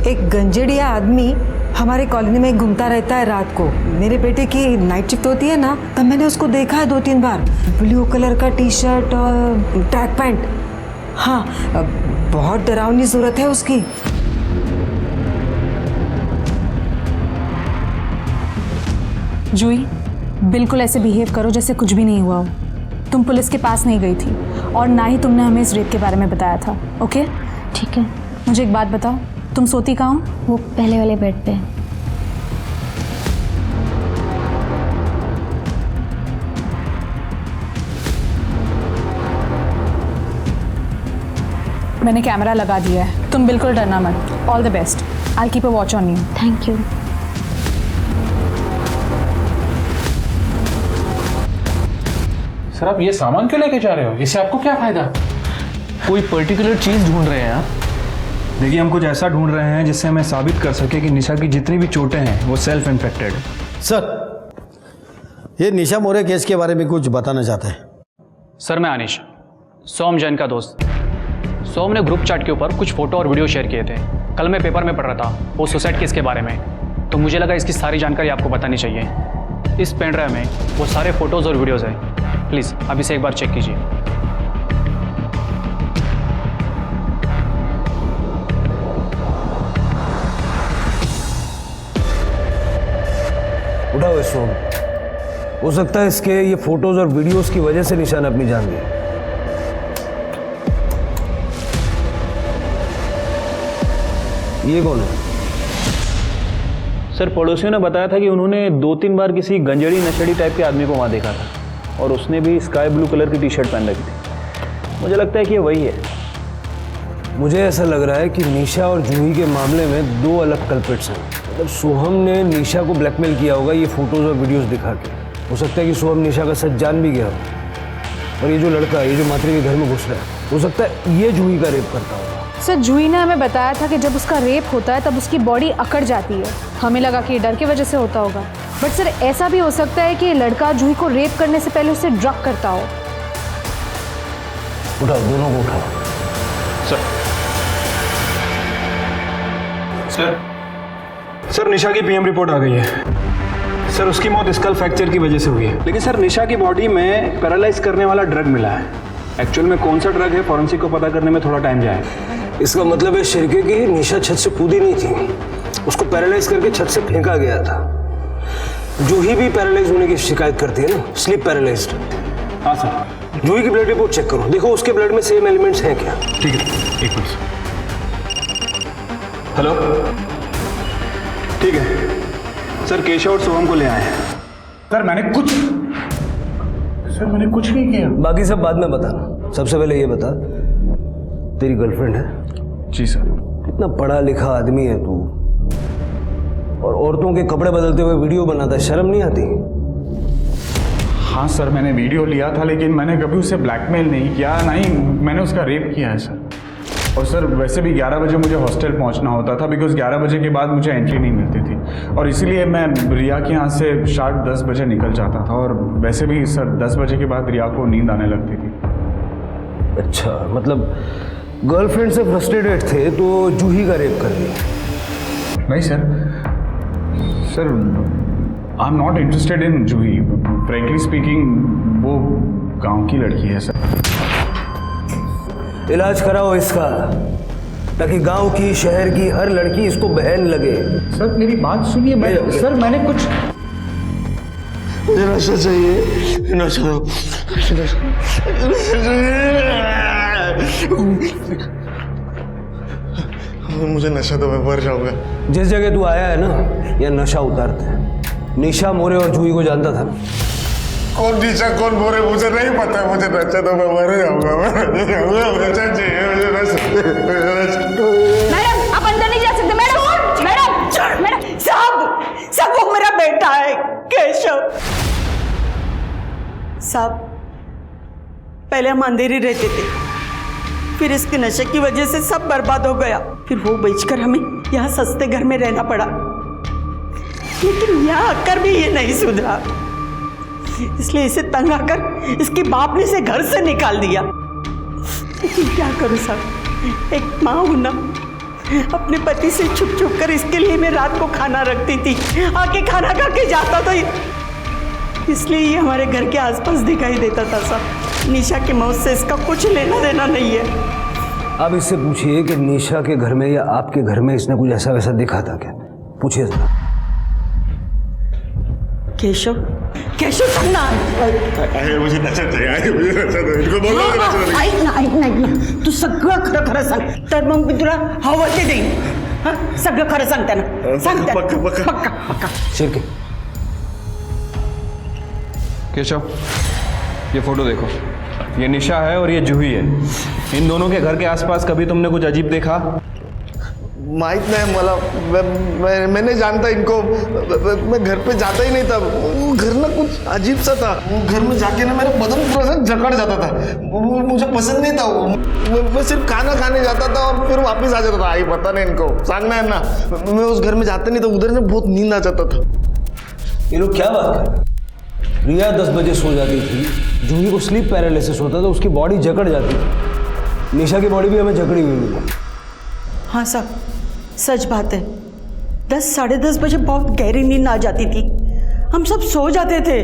A: एक गंजेड़िया आदमी हमारे कॉलोनी में घूमता रहता है रात को। मेरे बेटे की नाइट शिफ्ट होती है ना, तब मैंने उसको देखा है 2-3 बार। ब्लू कलर का टी शर्ट और ट्रैक पैंट। हाँ, बहुत डरावनी सूरत है उसकी।
D: जूही, बिल्कुल ऐसे बिहेव करो जैसे कुछ भी नहीं हुआ हो। तुम पुलिस के पास नहीं गई थी और ना ही तुमने हमें इस रेप के बारे में बताया था। ओके
W: ठीक है।
D: मुझे एक बात बताओ, तुम सोती कहाँ हो?
W: वो पहले वाले बेड पे।
D: मैंने कैमरा लगा दिया है, तुम बिल्कुल डरना मत। All the best, I keep a watch on you.
W: Thank you.
M: Sir आप ये सामान क्यों लेके जा रहे हो? इससे आपको क्या फायदा?
K: कोई पर्टिकुलर चीज़ ढूंढ रहे हैं आप? देखिए, हम कुछ ऐसा ढूंढ रहे हैं जिससे हमें साबित कर सके कि निशा की जितनी भी चोटें हैं वो सेल्फ इन्फेक्टेड है।
R: सर, ये निशा मोरे केस के बारे में कुछ बताना चाहते हैं।
O: सर मैं अनिश, सोम जैन का दोस्त। सोम ने ग्रुप चैट के ऊपर कुछ फोटो और वीडियो शेयर किए थे। कल मैं पेपर में पढ़ रहा था वो सुसाइड केस के बारे में, तो मुझे लगा इसकी सारी जानकारी आपको बतानी चाहिए। इस पेन ड्राइव में वो सारे फोटोज़ और वीडियोज़ हैं। प्लीज़ आप इसे एक बार चेक कीजिए।
C: उठाओ इसको। हो सकता है इसके ये फोटोज और वीडियोस की वजह से निशा ने अपनी जान ली। ये कौन है?
K: सर पड़ोसियों ने बताया था कि उन्होंने 2-3 बार किसी गंजेड़ी नशेड़ी टाइप के आदमी को वहाँ देखा था, और उसने भी स्काई ब्लू कलर की टी शर्ट पहन रखी थी। मुझे लगता है कि ये वही है।
C: मुझे ऐसा लग रहा है कि निशा और जूही के मामले में 2 अलग कल्प्रिट्स हैं। मतलब सोहम ने निशा को ब्लैकमेल किया होगा ये फोटोज और वीडियोस दिखा के। हो सकता है कि सोहम निशा का सच जान भी गया हो, और ये जो लड़का, ये जो मात्रे के घर में घुस रहा है, हो सकता है ये जूही का रेप करता होगा।
D: सर जूही ने हमें बताया था कि जब उसका रेप होता है तब उसकी बॉडी अकड़ जाती है। हमें लगा कि ये डर की वजह से होता होगा, बट सर ऐसा भी हो सकता है कि लड़का जूही को रेप करने से पहले उसे ड्रग करता हो।
C: उठाओ, दोनों को उठाओ।
K: सर निशा की पीएम रिपोर्ट आ गई है। सर उसकी मौत स्कल फ्रैक्चर की वजह से हुई है, लेकिन सर निशा की बॉडी में पैरालाइज करने वाला ड्रग मिला है। एक्चुअल में कौन सा ड्रग है फॉरेंसिक को पता करने में थोड़ा टाइम जाएगा।
C: इसका मतलब है शिरके की निशा छत से कूदी नहीं थी, उसको पैरालाइज करके छत से फेंका गया था। जूही भी पैरालाइज होने की शिकायत करती है ना, स्लीप पैरालाइज्ड।
K: हाँ सर।
C: जूही की ब्लड रिपोर्ट चेक करो, देखो उसके ब्लड में सेम एलिमेंट्स हैं क्या।
K: ठीक है, एक मिनट। हेलो, ठीक है सर, केशव और सोहम को ले आए हैं।
Q: सर मैंने कुछ नहीं किया।
C: बाकी सब बाद में बताना, सबसे पहले ये बता, तेरी गर्लफ्रेंड है?
K: जी सर।
C: इतना पढ़ा लिखा आदमी है तू, और औरतों के कपड़े बदलते हुए वीडियो बनाता है, शर्म नहीं आती?
Q: हाँ सर, मैंने वीडियो लिया था, लेकिन मैंने कभी उसे ब्लैकमेल नहीं किया, ना ही मैंने उसका रेप किया है सर। और सर वैसे भी 11 बजे मुझे हॉस्टल पहुंचना होता था, बिकॉज 11 बजे के बाद मुझे एंट्री नहीं मिलती थी, और इसीलिए मैं रिया के यहाँ से शार्प 10 बजे निकल जाता था। और वैसे भी सर 10 बजे के बाद रिया को नींद आने लगती थी।
C: अच्छा, मतलब गर्लफ्रेंड से फ्रस्ट्रेटेड थे तो जूही का रेप कर दिया?
Q: नहीं sir, I am not interested in Juhi. Frankly speaking वो गांव की लड़की है सर।
C: इलाज कराओ इसका, ताकि गांव की, शहर की हर लड़की इसको बहन लगे।
Q: सर मेरी बात सुनिए, सर मैंने कुछ,
C: मुझे नशा चाहिए, नशा
J: मुझे नशा तो मैं मर जाऊंगा।
C: जिस जगह तू आया है ना, यह नशा उतारते हैं। निशा मोरे और जूही को जानता था ना?
J: कौन निशा कौन मोरे मुझे नहीं पता। मुझे नशा तो मैं मर जाऊंगा। नशा चाहिए मुझे,
U: मैडम आप अंदर नहीं जा सकते। मैडम मैडम मैडम साहब वो मेरा बेटा है केशव साहब। पहले हम अंधेरे रहते थे, फिर इसके नशे की वजह से सब बर्बाद हो गया। फिर वो बेचकर हमें यहाँ सस्ते घर में रहना पड़ा, लेकिन यहाँ आकर भी ये नहीं सुधरा। इसलिए इसे तंग आकर इसके बाप ने इसे घर से निकाल दिया। लेकिन क्या करूँ साहब, एक माँ हूं ना, अपने पति से छुप छुप कर इसके लिए मैं रात को खाना रखती थी, आके खाना खा के जाता था। इसलिए ये हमारे घर के आसपास दिखाई देता था साहब। निशा की मौत से इसका कुछ लेना देना नहीं है।
C: अब इससे पूछिए कि निशा के घर में या आपके घर में इसने कुछ ऐसा वैसा दिखा था क्या? पूछिए जरा।
U: केशव केशव सुनना,
J: मुझे नशा चाहिए, मुझे नशा दो, इनको बोलो नशा दो।
U: ऐक ना तू सगळं खरं खरं सांग, तर मग मी तुला हवं ते देईन। सगळं खरं सांगते ना, सांगते पक्का।
C: शिरके
K: केशव, ये फोटो देखो। ये निशा है और ये जूही है। इन दोनों के घर के आसपास कभी तुमने कुछ अजीब देखा?
J: माहित नहीं मला, मैं नहीं जानता इनको। मैं घर पे जाता ही नहीं था। वो घर ना कुछ अजीब सा था। वो घर में जाके ना मेरा बदन पूरा सा जकड़ जाता था। वो मुझे पसंद नहीं था। वो मैं सिर्फ खाना खाने जाता था और फिर वापस आ जाता था। आई पता नहीं इनको, सांगना है ना। मैं उस घर में जाता नहीं था, उधर ना बहुत नींद आ जाता था।
C: ये लोग क्या बात कर? रिया 10 बजे सो जाती थी, जूही को स्लीप पैरालिसिस होता था, उसकी बॉडी जकड़ जाती थी। निशा की बॉडी भी हमें जकड़ी हुई मिली।
U: हाँ साहब, सच बात है। 10 साढ़े 10 बजे बहुत गहरी नींद आ जाती थी, हम सब सो जाते थे।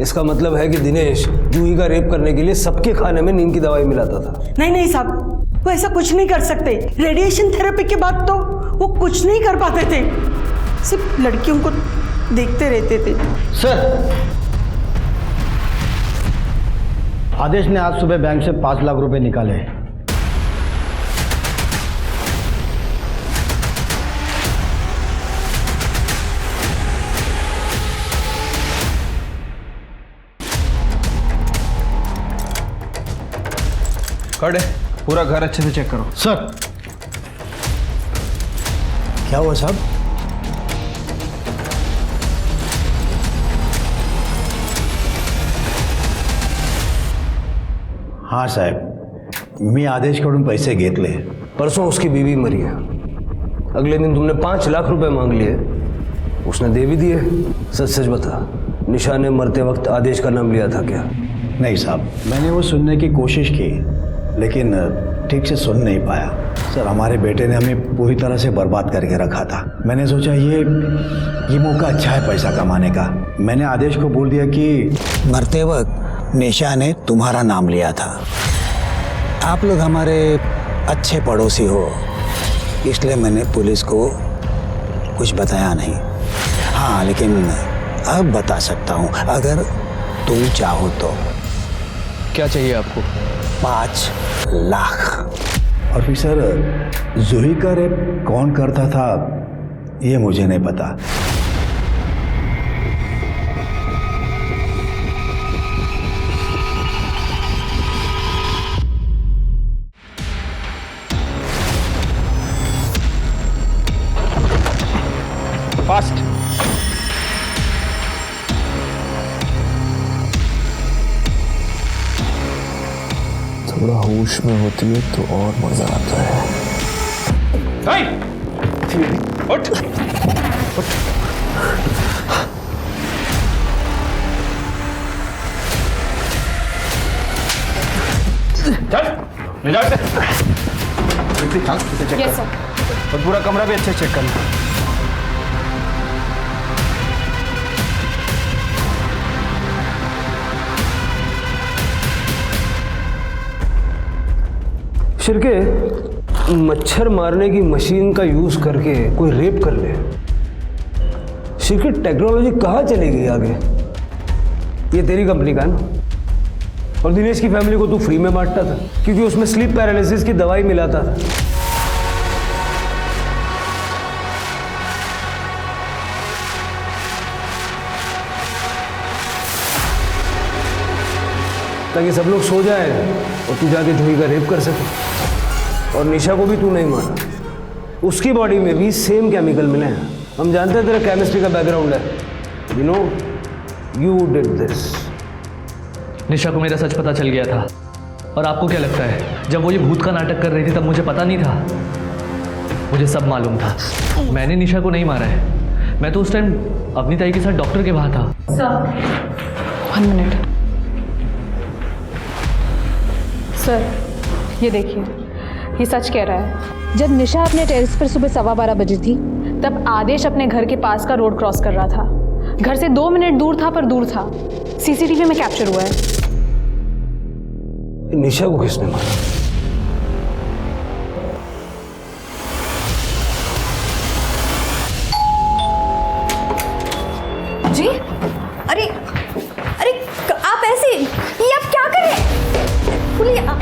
C: इसका मतलब है कि दिनेश जूही का रेप करने के लिए सबके खाने में नींद की दवाई मिलाता था।
U: नहीं साहब, वो ऐसा कुछ नहीं कर सकते। रेडिएशन थेरेपी के बाद तो वो कुछ नहीं कर पाते थे, सिर्फ लड़कियों को देखते रहते थे।
R: सर, आदेश ने आज सुबह बैंक से 5 लाख रुपए निकाले।
K: खड़े, पूरा घर अच्छे से चेक करो।
R: सर, क्या हुआ साहब? हाँ साहेब, मी आदेशकडून पैसे घेतले।
C: परसों उसकी बीवी मरी है, अगले दिन तुमने 5 लाख रुपए मांग लिए, उसने दे भी दिए। सच सच बता, निशा ने मरते वक्त आदेश का नाम लिया था क्या?
R: नहीं साहब, मैंने वो सुनने की कोशिश की, लेकिन ठीक से सुन नहीं पाया। सर, हमारे बेटे ने हमें पूरी तरह से बर्बाद करके रखा था। मैंने सोचा ये मौका अच्छा है पैसा कमाने का। मैंने आदेश को बोल दिया कि मरते वक्त निशा ने तुम्हारा नाम लिया था। आप लोग हमारे अच्छे पड़ोसी हो, इसलिए मैंने पुलिस को कुछ बताया नहीं। हाँ, लेकिन अब बता सकता हूँ अगर तुम चाहो तो।
M: क्या चाहिए आपको?
R: 5 लाख। और फिर सर, जूही का रेप कौन करता था ये मुझे नहीं पता।
K: फास्ट।
M: थोड़ा होश में होती है तो और मजा आता है।
K: उठ। चल, ले जा इसे। चेक कर। और पूरा कमरा भी अच्छे चेक करना।
C: शिरके, मच्छर मारने की मशीन का यूज करके कोई रेप कर ले, शिरके टेक्नोलॉजी कहाँ चली गई आगे? ये तेरी कंपनी का है ना? और दिनेश की फैमिली को तू फ्री में बांटता था क्योंकि उसमें स्लीप पैरालिसिस की दवाई मिलाता था। ताकि सब लोग सो जाए और तू जाके जूही का रेप कर सके। और निशा को भी तू नहीं मारा, उसकी बॉडी में भी सेम केमिकल मिले हैं। हम जानते हैं तेरा केमिस्ट्री का बैकग्राउंड है। You know you did this.
M: Nisha को मेरा सच पता चल गया था। और आपको क्या लगता है, जब वो ये भूत का नाटक कर रही थी तब मुझे पता नहीं था? मुझे सब मालूम था। मैंने निशा को नहीं मारा है। मैं तो उस टाइम अपनी ताई के साथ डॉक्टर के वहाँ था।
D: वन मिनट सर, ये देखिए, ये सच कह रहा है। जब निशा अपने टेरेस पर सुबह 12:15 बजे थी, तब आदेश अपने घर के पास का रोड क्रॉस कर रहा था। घर से 2 मिनट दूर था, पर दूर था। सीसीटीवी में कैप्चर हुआ है।
C: निशा को किसने मारा?
T: जी, अरे अरे आप ऐसे, ये आप क्या कर रहे हैं? बोलिए आप।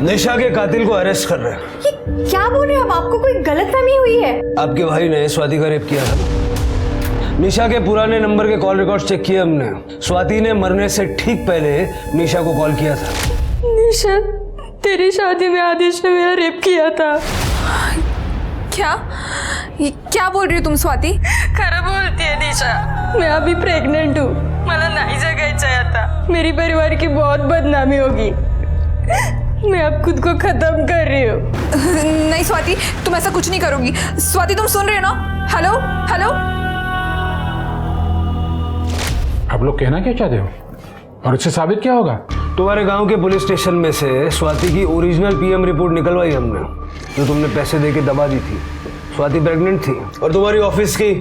C: निशा के कातिल को अरेस्ट कर रहे हैं।
T: ये क्या बोल रहे हैं आप? आपको कोई गलतफहमी हुई है?
C: आपके भाई ने स्वाति का रेप किया था। निशा के पुराने नंबर के कॉल रिकॉर्ड चेक किए हमने। स्वाति ने मरने से ठीक पहले निशा को कॉल किया था।
H: निशा, तेरी शादी में आदेश ने मेरा रेप किया था। क्या? ये क्या बोल रही हो तुम स्वाति?
E: खरं बोलती है निशा, मैं अभी प्रेग्नेंट हूँ। मला नहीं जगायचं है आता। मेरी परिवार की बहुत बदनामी होगी। मैं अब खुद को खत्म कर रही हूँ।
H: नहीं स्वाति, तुम ऐसा कुछ नहीं करोगी। स्वाति, तुम सुन रहे हो ना? Hello hello.
V: आप लोग कहना क्या चाहते हो और उससे साबित क्या होगा?
C: तुम्हारे गांव के पुलिस स्टेशन में से स्वाति की ओरिजिनल पीएम रिपोर्ट निकलवाई हमने, जो तुमने पैसे देके दबा दी थी। स्वाति प्रेग्नेंट थी और तुम्हारी ऑफिस की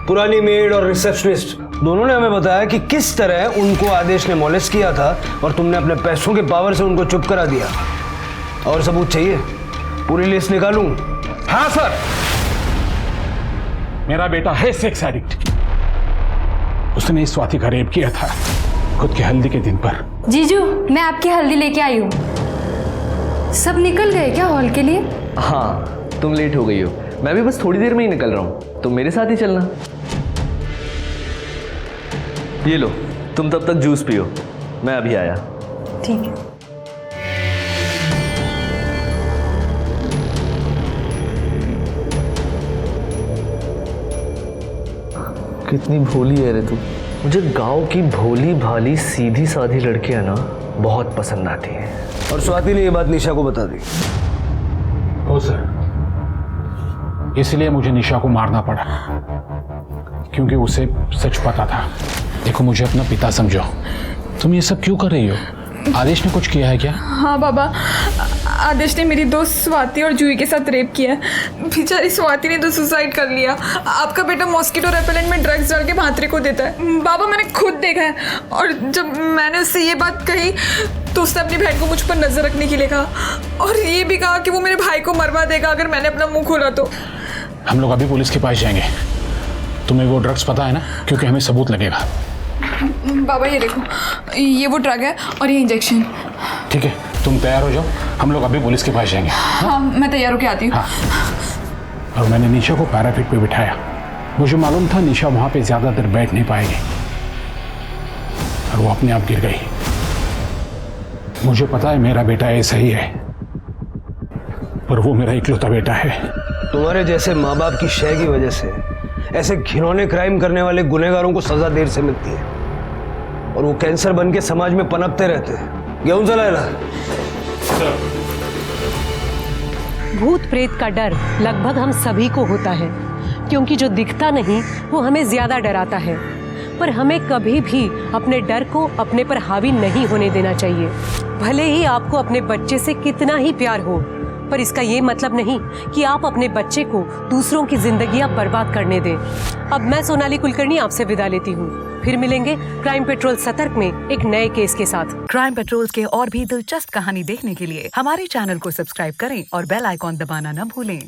C: पुरानी मेड और रिसेप्शनिस्ट दोनों ने हमें बताया कि किस तरह उनको आदेश ने मॉलेस्ट किया था और तुमने अपने पैसों के पावर से उनको चुप करा दिया। और सबूत चाहिए? पूरी लिस्ट निकालूं?
V: हाँ सर, मेरा बेटा है सेक्स एडिक्ट। उसने इस स्वाति का रेप किया था खुद की हल्दी के दिन पर।
T: जीजू, मैं आपकी हल्दी लेके आई हूँ। सब निकल गए क्या हॉल के लिए?
M: हाँ, तुम लेट हो गई हो। मैं भी बस थोड़ी देर में ही निकल रहा हूँ, तुम मेरे साथ ही चलना। ये लो, तुम तब तक जूस पियो, मैं अभी आया।
T: ठीक है।
M: कितनी भोली है रे तू। मुझे गांव की भोली भाली सीधी साधी लड़कियां ना बहुत पसंद आती हैं।
C: और स्वाति ने ये बात निशा को बता दी।
V: ओ सर, इसलिए मुझे निशा को मारना पड़ा, क्योंकि उसे सच पता था। देखो, मुझे अपना पिता समझो। तुम ये सब क्यों कर रही हो? आदेश ने कुछ किया है क्या?
H: हाँ बाबा, आदेश ने मेरी दोस्त स्वाति और जूही के साथ रेप किया। बेचारी स्वाति ने तो सुसाइड कर लिया। आपका बेटा मॉस्किटो रेपेलेंट में ड्रग्स डाल के भांत्रे को देता है। बाबा, मैंने खुद देखा है। और जब मैंने उससे ये बात कही तो उसने अपनी बहन को मुझ पर नजर रखने के लिए कहा और ये भी कहा कि वो मेरे भाई को मरवा देगा अगर मैंने अपना मुंह खोला तो।
V: हम लोग अभी पुलिस के पास जाएंगे। तुम्हें वो ड्रग्स पता है ना? क्योंकि हमें सबूत लगेगा।
H: बाबा ये देखो, ये वो ड्रग है और ये इंजेक्शन।
V: ठीक है, तुम तैयार हो जाओ, हम लोग अभी पुलिस के पास जाएंगे।
H: हाँ, मैं तैयार होके आती हूँ।
V: हाँ। और मैंने निशा को पैराफिट पे बिठाया। मुझे मालूम था निशा वहां पे ज्यादा देर बैठ नहीं पाएगी और वो अपने आप गिर गई। मुझे पता है मेरा बेटा ऐसा ही है, पर वो मेरा इकलौता बेटा है।
C: तुम्हारे जैसे माँ बाप की शय की वजह से ऐसे घिनौने क्राइम करने वाले गुनहगारों को सजा देर से मिलती है और वो कैंसर बन के समाज में पनपते रहते हैं। गेहूं जलाएला।
F: भूत प्रेत का डर लगभग हम सभी को होता है, क्योंकि जो दिखता नहीं वो हमें ज्यादा डराता है। पर हमें कभी भी अपने डर को अपने पर हावी नहीं होने देना चाहिए। भले ही आपको अपने बच्चे से कितना ही प्यार हो, पर इसका ये मतलब नहीं कि आप अपने बच्चे को दूसरों की जिंदगियां बर्बाद करने दें। अब मैं सोनाली कुलकर्णी आपसे विदा लेती हूँ। फिर मिलेंगे क्राइम पेट्रोल सतर्क में एक नए केस के साथ।
G: क्राइम पेट्रोल के और भी दिलचस्प कहानी देखने के लिए हमारे चैनल को सब्सक्राइब करें और बेल आइकॉन दबाना न भूलें।